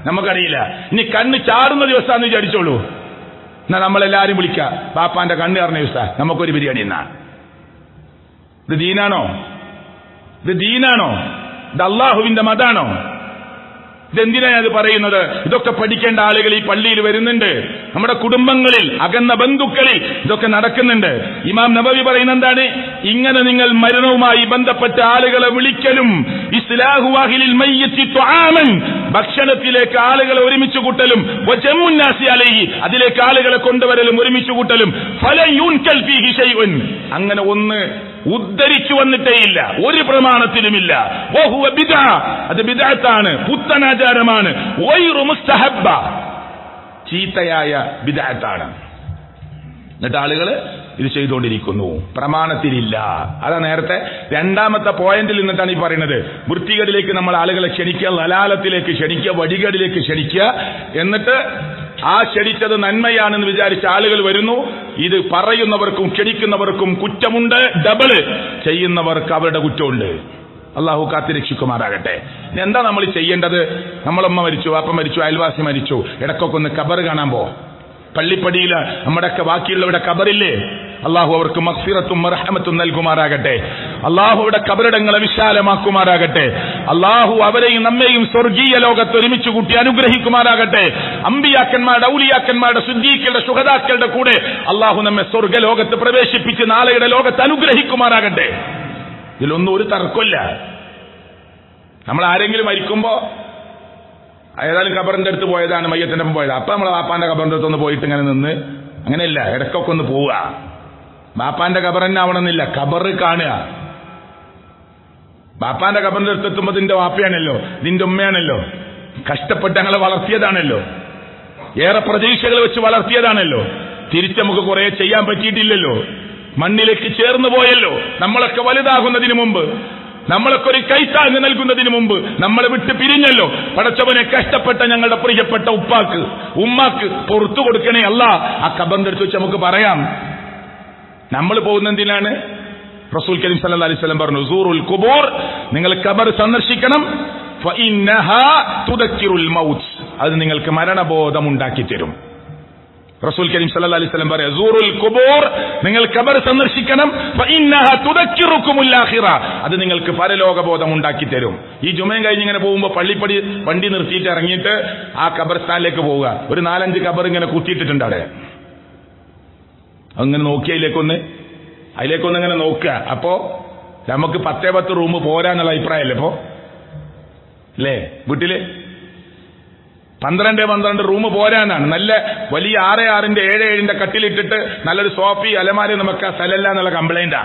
നമുക്കറിയില്ല. ഇനി കണ്ണ് ചാടുന്ന ദിവസമാണെന്ന് വിചാരിച്ചോളൂ. എന്നാ നമ്മളെല്ലാരും വിളിക്കുക, ബാപ്പാന്റെ കണ്ണ് ചാടുന്ന ദിവസം നമുക്കൊരു ബിരിയാണി എന്നാ. ഇത് ദീനാണോ? ഇത് ദീനാണോ? ഇത് അള്ളാഹുവിന്റെ മതാണോ? ഇതെന്തിനാണ് അത് പറയുന്നത്? ഇതൊക്കെ പഠിക്കേണ്ട ആളുകൾ ഈ പള്ളിയിൽ വരുന്നുണ്ട്. നമ്മുടെ കുടുംബങ്ങളിൽ, അകന്ന ബന്ധുക്കളിൽ ഇതൊക്കെ നടക്കുന്നുണ്ട്. ഇമാം നബവി പറയുന്ന എന്താണ്? ഇങ്ങനെ നിങ്ങൾ മരണവുമായി ബന്ധപ്പെട്ട ആളുകളെ വിളിക്കലും, ഇസ്ലാഹു അഹ്ലിൽ മയ്യിത്തി തുആമൻ, ഭക്ഷണത്തിലേക്ക് ആളുകളെ ഒരുമിച്ച് കൂട്ടലും, വജമ്മുൻ നാസി അലൈഹി, അതിലേക്ക് ആളുകളെ കൊണ്ടുവരലും ഒരുമിച്ച് കൂട്ടലും, ഫലൻ യുൻകൽ ഫീഹി ശൈഉൻ, അങ്ങനെ ഒന്ന് ഉദ്ധരിച്ചു വന്നിട്ടേയില്ല, ഒരു പ്രമാണത്തിലുമില്ല. വഹുവ ബിദ്അ, അത് ബിദ്അത്താണ്, പുത്തനാചാരമാണ്. ഗൈറു മുസ്തഹബ്ബ, ചീത്തയായ ബിദ്അത്താണ്. എന്നിട്ട് ആളുകൾ ഇത് ചെയ്തുകൊണ്ടിരിക്കുന്നു, പ്രമാണത്തിലില്ല. അതാ നേരത്തെ 2ാമത്തെ പോയിന്റിൽ നിന്നിട്ടാണ് ഈ പറയുന്നത്. വൃത്തികേടിലേക്ക് നമ്മൾ ആളുകളെ ക്ഷണിക്കുക, ലലാലത്തിലേക്ക് ക്ഷണിക്കുക, വടികേടിലേക്ക് ക്ഷണിക്കുക. എന്നിട്ട് ആ ക്ഷണിച്ചത് നന്മയാണെന്ന് വിചാരിച്ച ആളുകൾ വരുന്നു. ഇത് പറയുന്നവർക്കും ക്ഷണിക്കുന്നവർക്കും കുറ്റമുണ്ട്, ഡബിള് ചെയ്യുന്നവർക്ക് അവരുടെ കുറ്റമുണ്ട്. അള്ളാഹു കാത്തിരക്ഷിക്കുമാറാകട്ടെ. എന്താ നമ്മൾ ചെയ്യേണ്ടത്? നമ്മളമ്മ മരിച്ചു, വാപ്പ മരിച്ചു, അയൽവാസി മരിച്ചു, ഇടക്കൊക്കെ ഒന്ന് ഖബർ കാണാൻ പോ. പള്ളിപ്പടിയിൽ നമ്മുടെയൊക്കെ ബാക്കിയുള്ളവരുടെ ഖബറില്ലേ, അള്ളാഹു അവർക്ക് മഗ്ഫിറത്തും മർഹമത്തും നൽകുമാറാകട്ടെ. അള്ളാഹു അവരുടെ ഖബറിടങ്ങളെ വിശാലമാക്കുമാറാകട്ടെ. അള്ളാഹു അവരെയും നമ്മെയും സ്വർഗീയ ലോകത്ത് ഒരുമിച്ച് കൂട്ടി അനുഗ്രഹിക്കുമാറാകട്ടെ. അമ്പിയാക്കന്മാരുടെ, ഔലിയാക്കന്മാരുടെ, സിദ്ദീഖുകളുടെ, ശുഹദാക്കളുടെ കൂടെ അള്ളാഹു നമ്മെ സ്വർഗ്ഗലോകത്ത് പ്രവേശിപ്പിച്ച് നാളെയുടെ ലോകത്ത് അനുഗ്രഹിക്കുമാറാകട്ടെ. ഇതിലൊന്നും ഒരു തർക്കമില്ല. നമ്മൾ ആരെങ്കിലും മരിക്കുമ്പോ ഏതായാലും ഖബറിന്റെ അടുത്ത് പോയതാണ്, മയ്യത്തിന്റെ ഒപ്പം പോയത്, അപ്പൊ നമ്മളെ വാപ്പാന്റെ ഖബറിന്റെ അടുത്തൊന്ന് പോയിട്ട് ഇങ്ങനെ നിന്ന്, അങ്ങനെയല്ല, ഇടയ്ക്കൊക്കെ ഒന്ന് പോവുക. ബാപ്പാന്റെ ഖബർ തന്നെ ആവണമെന്നില്ല, ഖബർ കാണുക. ബാപ്പാന്റെ ഖബറിന്റെ അടുത്ത് എത്തുമ്പോ നിന്റെ വാപ്പയാണല്ലോ, നിന്റെ ഉമ്മയാണല്ലോ, കഷ്ടപ്പെട്ട് ഞങ്ങളെ വളർത്തിയതാണല്ലോ, ഏറെ പ്രതീക്ഷകൾ വെച്ച് വളർത്തിയതാണല്ലോ. തിരിച്ച് നമുക്ക് കുറെ ചെയ്യാൻ പറ്റിയിട്ടില്ലല്ലോ, മണ്ണിലേക്ക് ചേർന്നു പോയല്ലോ. നമ്മളൊക്കെ വലുതാകുന്നതിന് മുമ്പ്, നമ്മളൊക്കെ ഒരു കൈത്താങ്ങ് നൽകുന്നതിന് മുമ്പ് നമ്മളെ വിട്ട് പിരിഞ്ഞല്ലോ. പടച്ചവനെ, കഷ്ടപ്പെട്ട ഞങ്ങളുടെ പ്രിയപ്പെട്ട ഉപ്പാക്ക് ഉമ്മാക്ക് പുറത്തു കൊടുക്കണേ അല്ലാ. ആ ഖബറിന്റെ അടുത്ത് വെച്ച് നമുക്ക് പറയാം. നമ്മൾ പോകുന്ന എന്തിനാണ്? റസൂൽ കരീം സല്ലല്ലാഹു അലൈഹി വസല്ലം പറഞ്ഞു, സൂറുൽ ഖുബൂർ, നിങ്ങൾ ഖബർ സന്ദർശിക്കണം. ഫഇന്നഹാ തുദക്കിറുൽ മൗത്ത്, അത് നിങ്ങൾക്ക് മരണബോധം ഉണ്ടാക്കി തരും. റസൂൽ കരീം സല്ലല്ലാഹു അലൈഹി വസല്ലം പറയാ, സൂറുൽ ഖുബൂർ, നിങ്ങൾ ഖബർ സന്ദർശിക്കണം. ഫഇന്നഹാ തുദക്കിറുകുമുൽ ആഖിറ, അത് നിങ്ങൾക്ക് പരലോകബോധം ഉണ്ടാക്കി തരും. ഈ ജുമയും കഴിഞ്ഞ് ഇങ്ങനെ പോകുമ്പോൾ പള്ളിപ്പടി വണ്ടി നിർത്തിയിട്ട് ഇറങ്ങിയിട്ട് ആ ഖബർസ്ഥാനിലേക്ക് പോവുക. ഒരു 4-5 ഖബർ ഇങ്ങനെ കുത്തിയിട്ടിട്ടുണ്ട് അവിടെ. അങ്ങനെ നോക്കി അതിലേക്കൊന്ന് ഇങ്ങനെ നോക്കുക. അപ്പോ നമുക്ക് 10 റൂം പോരാന്നുള്ള അഭിപ്രായമല്ലേ ഇപ്പോ, അല്ലേ? വീട്ടില് 12 റൂം പോരാനാണ്. നല്ല വലിയ 6-6 7-7 കട്ടിലിട്ടിട്ട് നല്ലൊരു സോഫി അലമാരി നമുക്ക് ആ സ്ഥലമല്ല എന്നുള്ള കംപ്ലൈന്റാ.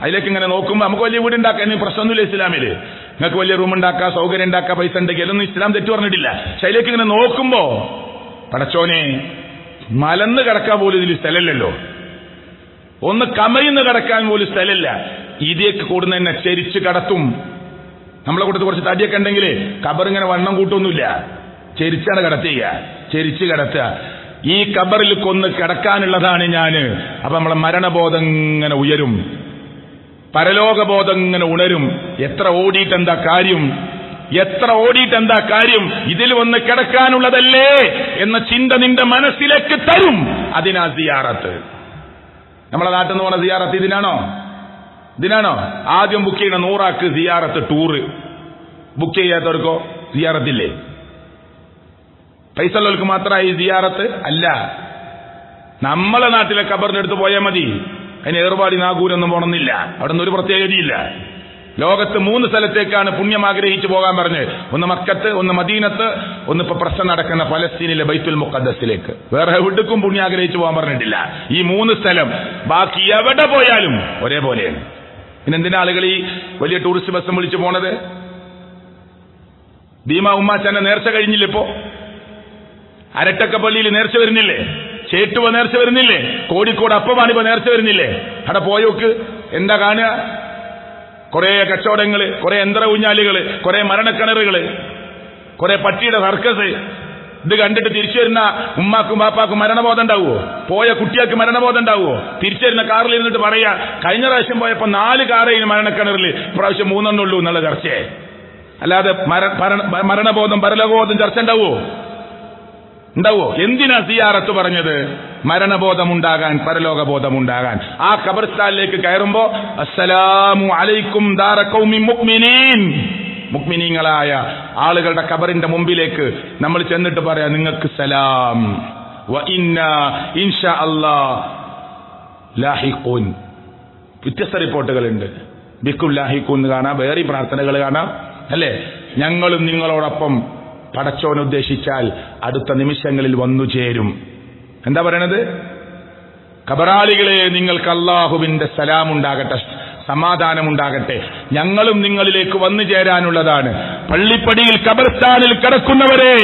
അതിലേക്ക് ഇങ്ങനെ നോക്കുമ്പോൾ നമുക്ക് വലിയ വീടുണ്ടാക്കാൻ പ്രശ്നമൊന്നുമില്ല ഇസ്ലാമില്. നിങ്ങൾക്ക് വലിയ റൂം ഉണ്ടാക്കുക, സൗകര്യം ഉണ്ടാക്കുക, പൈസ ഉണ്ടെങ്കിൽ അതൊന്നും ഇസ്ലാം തെറ്റു പറഞ്ഞിട്ടില്ല. പക്ഷെ അതിലേക്ക് ഇങ്ങനെ നോക്കുമ്പോ പടച്ചോനെ, മലന്ന് കിടക്കാൻ പോലും ഇതിൽ സ്ഥലമില്ലല്ലോ, ഒന്ന് കമയിന്ന് കിടക്കാൻ പോലും സ്ഥലമില്ല. ഇതിലേക്ക് കൂടുന്ന തന്നെ ചെരിച്ച് കടത്തും. നമ്മളെ കൂട്ടത്ത് കുറച്ച് തടിയൊക്കെ ഉണ്ടെങ്കിൽ ഖബർ ഇങ്ങനെ വണ്ണം കൂട്ടൊന്നുമില്ല, ചെരിച്ചാണ് കിടത്തുക, ചെരിച്ച് കിടത്തുക. ഈ ഖബറിൽ കൊന്ന് കിടക്കാനുള്ളതാണ് ഞാന്. അപ്പൊ നമ്മളെ മരണബോധം ഇങ്ങനെ ഉയരും, പരലോകബോധം ഇങ്ങനെ ഉണരും. എത്ര ഓടിയിട്ടെന്താ കാര്യം, എത്ര ഓടിയിട്ടെന്താ കാര്യം, ഇതിൽ വന്ന് കിടക്കാനുള്ളതല്ലേ എന്ന ചിന്ത നിന്റെ മനസ്സിലേക്ക് തരും. അതിനാ സിയാറത്ത്. നമ്മളെ നാട്ടിൽ നിന്ന് പോണ സിയാറത്ത് ഇതിനാണോ? ആദ്യം ബുക്ക് ചെയ്യണ 100 ആൾക്ക് സിയാറത്ത് ടൂറ്. ബുക്ക് ചെയ്യാത്തവർക്കോ സിയാറത്തില്ലേ? പൈസ ഉള്ളവർക്ക് മാത്രമായി സിയാറത്ത് അല്ല. നമ്മളെ നാട്ടിലെ ഖബറിന്റെ അടുത്ത് പോയാൽ മതി. അതിന് ഏർവാടി നാഗൂരൊന്നും പോണമെന്നില്ല, അവിടെ നിന്ന് ഒരു പ്രത്യേകതയില്ല. ലോകത്ത് 3 സ്ഥലത്തേക്കാണ് പുണ്യം ആഗ്രഹിച്ചു പോകാൻ പറഞ്ഞ്. ഒന്ന് മക്കത്ത്, ഒന്ന് മദീനത്ത്, ഒന്ന് ഇപ്പൊ പ്രശ്നം നടക്കുന്ന ഫലസ്തീനിലെ ബൈത്തുൽ മുഖദ്ദസിലേക്ക്. വേറെ എവിടേക്കും പുണ്യം ആഗ്രഹിച്ചു പോകാൻ പറഞ്ഞിട്ടില്ല. ഈ 3 സ്ഥലം, ബാക്കി എവിടെ പോയാലും ഒരേപോലെയാണ്. പിന്നെന്തിനാ ആളുകൾ ഈ വലിയ ടൂറിസ്റ്റ് ബസ്സും വിളിച്ചു പോണത്? ഭീമാ ഉമ്മാച്ചാന്റെ നേർച്ച കഴിഞ്ഞില്ലേ? ഇപ്പോ അരട്ടക്കപ്പള്ളിയിൽ നേർച്ച വരുന്നില്ലേ? ചേട്ടുവ നേർച്ച വരുന്നില്ലേ? കോഴിക്കോട് അപ്പമാണിപ്പോ നേർച്ച വരുന്നില്ലേ? അവിടെ പോയോക്ക് എന്താ കാണുക? കുറെ കച്ചവടങ്ങള്, കുറെ യന്ത്ര ഊഞ്ഞാലുകള്, കുറെ മരണക്കിണറുകള്, കുറെ പട്ടിയുടെ സർക്കസ്. ഇത് കണ്ടിട്ട് തിരിച്ചു വരുന്ന ഉമ്മാക്കും ബാപ്പാക്കും മരണബോധം ഉണ്ടാവുമോ? പോയ കുട്ടികൾക്ക് മരണബോധം ഉണ്ടാവുമോ? തിരിച്ചു വരുന്ന കാറിൽ ഇരുന്നിട്ട് പറയാ, കഴിഞ്ഞ പ്രാവശ്യം പോയപ്പോ 4 കാറേന് മരണക്കിണറിൽ, ഇപ്രാവശ്യം 3 ഉള്ളൂ എന്നുള്ള ചർച്ചയെ. അല്ലാതെ മരണബോധം, പരലോകബോധം ചർച്ച ഉണ്ടാവുമോ? എന്തിനാ സിയാറത്ത് പറഞ്ഞത്? മരണബോധമുണ്ടാകാൻ, പരലോകബോധമുണ്ടാകാൻ. ആ ഖബർസ്ഥാനിലേക്ക് കയറുമ്പോ അസ്സലാമു അലൈക്കും ദാറ ഖൗമി മുഅ്മിനീൻ, മുഅ്മിനീങ്ങളായ ആളുകളുടെ ഖബറിന്റെ മുമ്പിലേക്ക് നമ്മൾ ചെന്നിട്ട് പറയാം, നിങ്ങൾക്ക് സലാം, വ ഇന്നാ ഇൻഷാ അല്ലാഹ് ലാഹിഖൂൻ. വ്യത്യസ്ത റിപ്പോർട്ടുകളുണ്ട്. ബിക്കും ലാഹിഖൂൻ കാണാം, വേറെ പ്രാർത്ഥനകൾ കാണാം, അല്ലേ? ഞങ്ങളും നിങ്ങളോടൊപ്പം പടച്ചോൻ ഉദ്ദേശിച്ചാൽ അടുത്ത നിമിഷങ്ങളിൽ വന്നു ചേരും. എന്താ പറയണത്? ഖബറാളികളെ, നിങ്ങൾക്ക് അല്ലാഹുവിന്റെ സലാമുണ്ടാകട്ടെ, സമാധാനമുണ്ടാകട്ടെ, ഞങ്ങളും നിങ്ങളിലേക്ക് വന്നു ചേരാനുള്ളതാണ്. പള്ളിപ്പടിയിൽ ഖബർസ്ഥാനിൽ കിടക്കുന്നവരെ,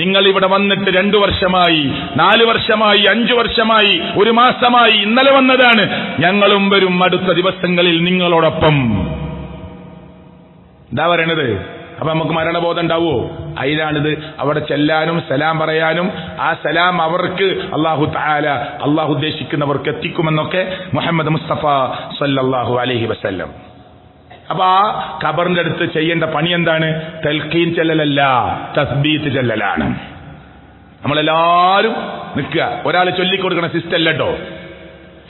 നിങ്ങൾ ഇവിടെ വന്നിട്ട് 2 വർഷമായി, 4 വർഷമായി, 5 വർഷമായി, 1 മാസമായി, ഇന്നലെ വന്നതാണ്. ഞങ്ങളും വരും അടുത്ത ദിവസങ്ങളിൽ നിങ്ങളോടൊപ്പം. എന്താ പറയണത്? അപ്പൊ നമുക്ക് മരണബോധം ഉണ്ടാവുമോ? അതിനാണിത്. അവിടെ ചെല്ലാനും സലാം പറയാനും ആ സലാം അവർക്ക് അല്ലാഹു തആല അല്ലാഹു ഉദ്ദേശിക്കുന്നവർക്ക് എത്തിക്കുമെന്നൊക്കെ മുഹമ്മദ് മുസ്തഫ സല്ലല്ലാഹു അലൈഹി വസല്ലം. അപ്പൊ ആ ഖബറിന്റെ അടുത്ത് ചെയ്യേണ്ട പണി എന്താണ്? തൽഖീൻ ചെല്ലലല്ല, തസ്ബീത്ത് ചെല്ലലാണ്. നമ്മളെല്ലാരും നിൽക്കുക. ഒരാൾ ചൊല്ലിക്കൊടുക്കണ സിസ്റ്റം അല്ലട്ടോ,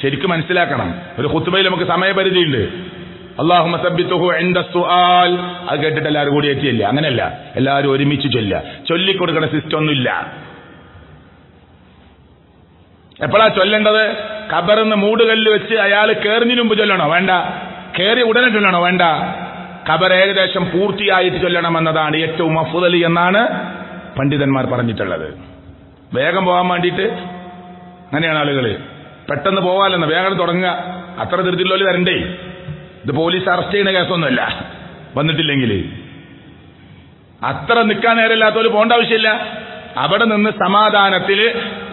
ശരിക്കും മനസ്സിലാക്കണം. ഒരു ഖുത്ബയിൽ നമുക്ക് സമയപരിധിയുണ്ട്. അല്ലാഹുമ്മ സബ്ബിതുഹു ഇൻദ സുആൽ, അത് കേട്ടിട്ട് എല്ലാവരും കൂടി എത്തിയില്ല. അങ്ങനെയല്ല, എല്ലാവരും ഒരുമിച്ച് ചൊല്ലിക്കൊടുക്കണ സിസ്റ്റം ഒന്നുമില്ല. എപ്പോഴാ ചൊല്ലേണ്ടത്? ഖബറിന്ന് മൂടുകല്ല് വെച്ച് അയാൾ കേറുന്നതിന് മുമ്പ് ചൊല്ലണോ? വേണ്ട. കേറി ഉടനെ ചൊല്ലണോ? വേണ്ട. ഖബർ ഏകദേശം പൂർത്തിയായിട്ട് ചൊല്ലണമെന്നതാണ് ഏറ്റവും അഫ്ദൽ എന്നാണ് പണ്ഡിതന്മാർ പറഞ്ഞിട്ടുള്ളത്. വേഗം പോകാൻ വേണ്ടിയിട്ട് അങ്ങനെയാണ് ആളുകൾ. പെട്ടെന്ന് പോകാലെന്ന് വേഗം തുടങ്ങുക. അത്ര ധൃതിയുള്ളവർ വരണ്ടേ. ഇത് പോലീസ് അറസ്റ്റ് ചെയ്യുന്ന കേസൊന്നുമല്ല. വന്നിട്ടില്ലെങ്കിൽ അത്ര നിൽക്കാൻ നേരമില്ലാത്തവര് പോകേണ്ട ആവശ്യമില്ല. അവിടെ നിന്ന് സമാധാനത്തിൽ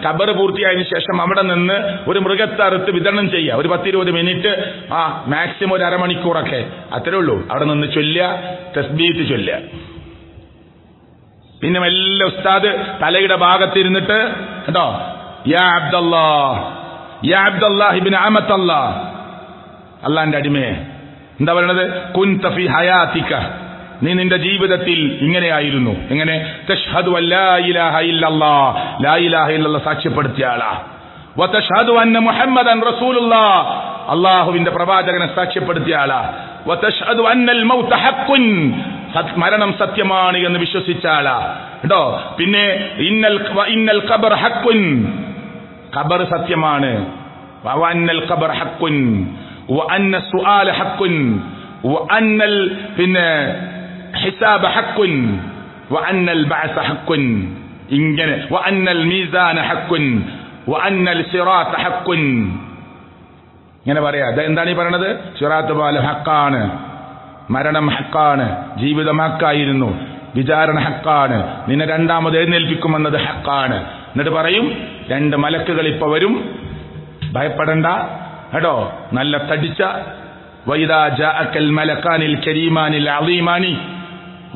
ഖബർ പൂർത്തിയായതിനു ശേഷം അവിടെ നിന്ന് ഒരു മൃഗത്തെ അറുത്ത് വിതരണം ചെയ്യുക. ഒരു 10-20 മിനിറ്റ്, മാക്സിമം ഒരു അരമണിക്കൂറൊക്കെ, അത്രേ ഉള്ളൂ. അവിടെ നിന്ന് ചൊല്ലുക, തസ്ബീത്ത് ചൊല്ലുക. പിന്നെ വല്ല ഉസ്താദ് തലയുടെ ഭാഗത്തിരുന്നിട്ട് കേട്ടോ, യാ അബ്ദല്ലാഹ്, യാ അബ്ദല്ലാഹ് ഇബ്നു അമത്തല്ലാഹ്, അള്ളാന്റെ അടിമയെ എന്താ പറയണത്? കുൻത ഫീ ഹയാതിക, നീ നിന്റെ ജീവിതത്തിൽ ഇങ്ങനെയായിരുന്നു. എങ്ങനെ? തശ്ഹദു അല്ലാ ഇലാഹ ഇല്ലല്ലാഹ്, ലാ ഇലാഹ ഇല്ലല്ലാഹ് സാക്ഷ്യപ്പെടുത്തിയ ആളാ. വതശ്ഹദു അന്ന മുഹമ്മദൻ റസൂലുള്ളാഹ്, അല്ലാഹുവിന്റെ പ്രവാചകനെ സാക്ഷ്യപ്പെടുത്തിയ ആളാ. വതശ്ഹദു അന്നൽ മൗത ഹഖ്ഖുൻ, മരണം സത്യമാണ് എന്ന് വിശ്വസിച്ച ആളാ കേട്ടോ. പിന്നെ ഇന്നൽ ഖബർ ഹഖ്ഖുൻ, ഖബർ സത്യമാണ്. വഅന്നൽ ഖബർ ഹഖ്ഖുൻ വഅന്ന സുആല ഹഖ്ഖുൻ വഅന്നൽ പിന്നെ ഹിസാബ ഹഖ്ഖുൻ വഅന്നൽ ബഅസ ഹഖ്ഖുൻ, ഇങ്ങനെ വഅന്നൽ മീസാന ഹഖ്ഖുൻ വഅന്നൽ സിറാത്ത ഹഖ്ഖുൻ, ഇങ്ങനെ പറയാ. എന്താണ് ഈ പറയണത്? സിറാത്ത് പോലെ ഹക്കാണ്, മരണം ഹക്കാണ്, ജീവിതം ഹക്കായിരുന്നു, വിചാരണ ഹക്കാണ്, നിന്നെ രണ്ടാമത് എഴുന്നേൽപ്പിക്കുമെന്നത് ഹക്കാണ്. എന്നിട്ട് പറയും 2 മലക്കുകൾ ഇപ്പൊ വരും, ഭയപ്പെടണ്ട കേട്ടോ. നല്ല തടിച്ച വൈദാ ജാഅക്കൽ മലക്കാനിൽ കരീമാനിൽ അളീമാനി,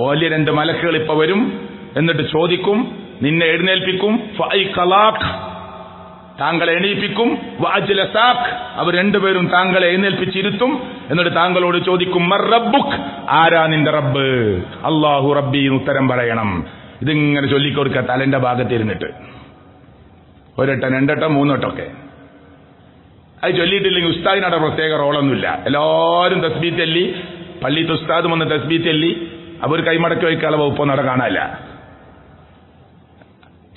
വലിയ 2 മലക്കുകൾ ഇപ്പൊ വരും. എന്നിട്ട് ചോദിക്കും, നിന്നെ എഴുന്നേൽപ്പിക്കും. ഫഅയ്ഖലാഖ്, താങ്കളെ എണീപ്പിക്കും. വഅജ്ലസാഖ്, അവർ 2 പേരും താങ്കളെ എഴുന്നേൽപ്പിച്ചിരുത്തും. എന്നിട്ട് താങ്കളോട് ചോദിക്കും, മർ റബ്ബുക്, ആരാ നിന്റെ റബ്ബ്? അല്ലാഹു റബ്ബി എന്ന് ഉത്തരം പറയണം. ഇതിങ്ങനെ ചൊല്ലിക്കൊടുക്കുക തലന്റെ ഭാഗത്തിരുന്നിട്ട്, 1 വട്ടം 2 വട്ടം 3 വട്ടമൊക്കെ. അത് ചൊല്ലിയിട്ടില്ലെങ്കിൽ ഉസ്താദിനവിടെ പ്രത്യേക റോളൊന്നുമില്ല. എല്ലാവരും തസ്ബീത്ത് ചൊല്ലി, പള്ളിത്തെ ഉസ്താദും വന്ന് തസ്ബീത്ത് ചൊല്ലി, അവർ കൈമടക്കി വയ്ക്കാനുള്ള വകുപ്പൊന്നും അവിടെ കാണാനില്ല.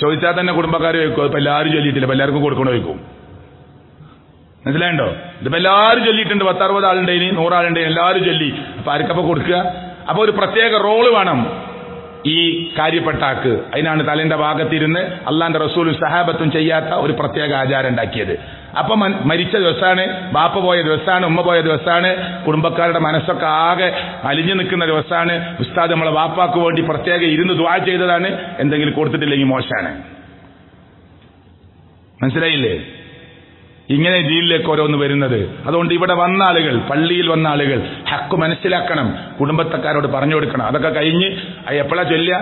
ചോദിച്ചാൽ തന്നെ കുടുംബക്കാർ വയ്ക്കും. ഇപ്പൊ എല്ലാവരും ചൊല്ലിയിട്ടില്ല, ഇപ്പൊ എല്ലാവർക്കും കൊടുക്കണോ വയ്ക്കും. മനസ്സിലായണ്ടോ? ഇതിപ്പോ എല്ലാവരും ചൊല്ലിയിട്ടുണ്ട്. 10-60 ആളുണ്ടെങ്കിൽ 100 ആളുണ്ടെങ്കിൽ എല്ലാവരും ചൊല്ലി. അപ്പൊ ആർക്കപ്പോ കൊടുക്കുക? അപ്പൊ ഒരു പ്രത്യേക റോള് വേണം ഈ കാര്യപ്പെട്ടാക്ക്. അതിനാണ് തലേന്റെ ഭാഗത്തിരുന്ന് അള്ളാന്റെ റസൂലും സഹാബത്തും ചെയ്യാത്ത ഒരു പ്രത്യേക ആചാരം ഉണ്ടാക്കിയത്. അപ്പൊ മരിച്ച ദിവസമാണ്, ബാപ്പ പോയ ദിവസമാണ്, ഉമ്മ പോയ ദിവസമാണ്, കുടുംബക്കാരുടെ മനസ്സൊക്കെ ആകെ അലിഞ്ഞു നിൽക്കുന്ന ദിവസമാണ്. ഉസ്താദ് നമ്മളെ ബാപ്പാക്ക് വേണ്ടി പ്രത്യേകം ഇരുന്ന് ദുആ ചെയ്തതാണ്. എന്തെങ്കിലും കൊടുത്തിട്ടില്ലെങ്കിൽ മോശമാണ്. മനസ്സിലായില്ലേ? ഇങ്ങനെ ദീനിലേക്ക് ഓരോന്ന് വരുന്നത്. അതുകൊണ്ട് ഇവിടെ വന്ന ആളുകൾ, പള്ളിയിൽ വന്ന ആളുകൾ ഹക്ക് മനസ്സിലാക്കണം, കുടുംബത്തക്കാരോട് പറഞ്ഞു കൊടുക്കണം. അതൊക്കെ കഴിഞ്ഞ് എപ്പോഴാ ചൊല്ലുക?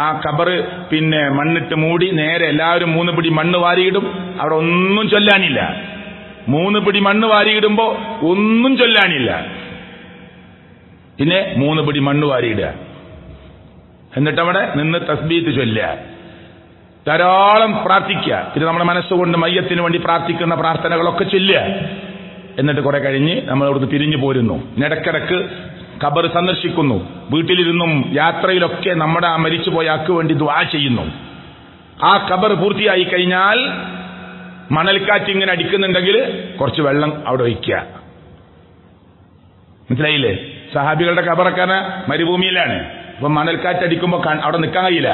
ആ ഖബറ് പിന്നെ മണ്ണിട്ട് മൂടി നേരെ എല്ലാവരും 3 പിടി മണ്ണ് വാരിയിടും. അവിടെ ഒന്നും ചൊല്ലാനില്ല. 3 പിടി മണ്ണ് വാരിയിടുമ്പോ ഒന്നും ചൊല്ലാനില്ല. പിന്നെ 3 പിടി മണ്ണ് വാരിയിടുക. എന്നിട്ടവിടെ നിന്ന് തസ്ബീത്ത് ചൊല്ലുക, ധാരാളം പ്രാർത്ഥിക്കുക. ഇത് നമ്മുടെ മനസ്സുകൊണ്ട് മയ്യത്തിന് വേണ്ടി പ്രാർത്ഥിക്കുന്ന പ്രാർത്ഥനകളൊക്കെ ചൊല്ലുക. എന്നിട്ട് കുറെ കഴിഞ്ഞ് നമ്മൾ അവിടുന്ന് പിരിഞ്ഞു പോരുന്നു. ഇടക്കിടക്ക് ഖബർ സന്ദർശിക്കുന്നു. വീട്ടിലിരുന്നും യാത്രയിലൊക്കെ നമ്മുടെ ആ മരിച്ചുപോയ ആൾക്ക് വേണ്ടി ദുആ ചെയ്യുന്നു. ആ ഖബർ പൂർത്തിയായി കഴിഞ്ഞാൽ മണൽക്കാറ്റ് ഇങ്ങനെ അടിക്കുന്നുണ്ടെങ്കിൽ കുറച്ച് വെള്ളം അവിടെ ഒഴിക്കുക. മനസ്സിലായില്ലേ? സഹാബികളുടെ ഖബറൊക്കെ മരുഭൂമിയിലാണ്. അപ്പൊ മണൽക്കാറ്റ് അടിക്കുമ്പോ അവിടെ നിൽക്കാൻ കഴിയില്ല.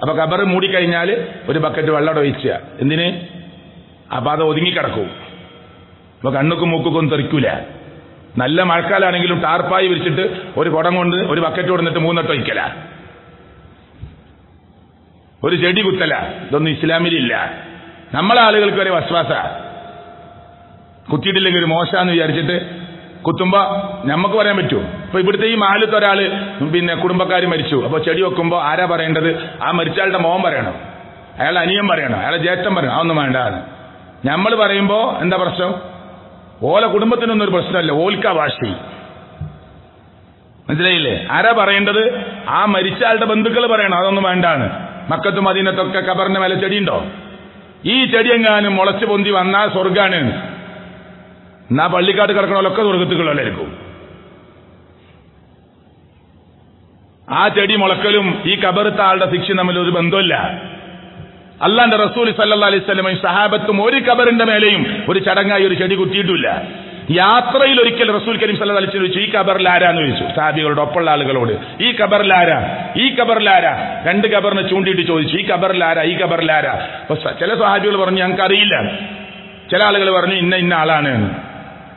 അപ്പൊ ഖബർ മൂടിക്കഴിഞ്ഞാൽ ഒരു ബക്കറ്റ് വെള്ളം ഒഴിക്കുക. എന്തിന്? അപ്പൊ അത് ഒതുങ്ങിക്കിടക്കും. അപ്പൊ കണ്ണുക്കും മൂക്കും ഒന്നും തെറിക്കൂല. നല്ല മഴക്കാലാണെങ്കിലും ടാർപ്പായി വിരിച്ചിട്ട് ഒരു കുടം കൊണ്ട് ഒരു ബക്കറ്റ് കൊടുത്തിട്ട് 3 വട്ടം ഒഴിക്കല, ഒരു ചെടി കുത്തല. ഇതൊന്നും ഇസ്ലാമിലില്ല. നമ്മളെ ആളുകൾക്ക് വരെ വസ്വാസ. കുത്തിയിട്ടില്ലെങ്കിൽ ഒരു മോശാന്ന് വിചാരിച്ചിട്ട് കുത്തുമ്പോ നമുക്ക് പറയാൻ പറ്റൂ. ഇപ്പൊ ഇവിടുത്തെ ഈ മാലത്ത് ഒരാള് കുടുംബക്കാർ മരിച്ചു, അപ്പൊ ചെടി വെക്കുമ്പോ ആരാ പറയേണ്ടത്? ആ മരിച്ചയാളുടെ മോൻ പറയണം, അയാളുടെ അനിയൻ പറയണം, അയാളുടെ ജ്യേഷ്ഠൻ പറയണം. അതൊന്നും വേണ്ട. നമ്മൾ പറയുമ്പോ എന്താ പ്രശ്നം? ഓല കുടുംബത്തിനൊന്നും ഒരു പ്രശ്നമല്ല, ഓൽക്കാ വാശി. മനസ്സിലായില്ലേ? ആരാ പറയേണ്ടത്? ആ മരിച്ചയാളുടെ ബന്ധുക്കൾ പറയണം. അതൊന്നും വേണ്ടാണ്. മക്കത്തും മദീനത്തൊക്കെ ഖബറിന്റെ മേലെ ചെടിയുണ്ടോ? ഈ ചെടിയെങ്ങാനും മുളച്ചു പൊന്തി വന്നാൽ സ്വർഗാണ്. എന്നാ പള്ളിക്കാട് കിടക്കണമല്ലൊക്കെ സ്വർഗത്തുകളായിരിക്കും. ആ ചെടി മുളക്കലും ഈ ഖബറത്തെ ആളുടെ ശിക്ഷ തമ്മിൽ ഒരു ബന്ധമില്ല. അല്ലാഹുവിന്റെ റസൂൽ സല്ലല്ലാഹു അലൈഹി വസല്ലമയും സഹാബത്തും ഒരു ഖബറിന്റെ മേലെയും ഒരു ചടങ്ങായി ഒരു ചെടി കുത്തിയിട്ടില്ല. യാത്രയിൽ ഒരിക്കൽ റസൂൽ കരീം സല്ലല്ലാഹു അലൈഹി വസല്ലം ചോദിച്ചു, ഈ ഖബറിൽ ആരാന്ന് ചോദിച്ചു സഹാബികളോട്, ഒപ്പമുള്ള ആളുകളോട്. ഈ ഖബറിൽ ആരാ? ഈ ഖബറിൽ ആരാ? 2 ഖബറിനെ ചൂണ്ടിയിട്ട് ചോദിച്ചു, ഈ ഖബറിൽ ആരാ? ഈ ഖബറിൽ ആരാ? അപ്പൊ ചില സഹാബികൾ പറഞ്ഞു ഞങ്ങൾക്ക് അറിയില്ല, ചില ആളുകൾ പറഞ്ഞു ഇന്ന ആളാണ്.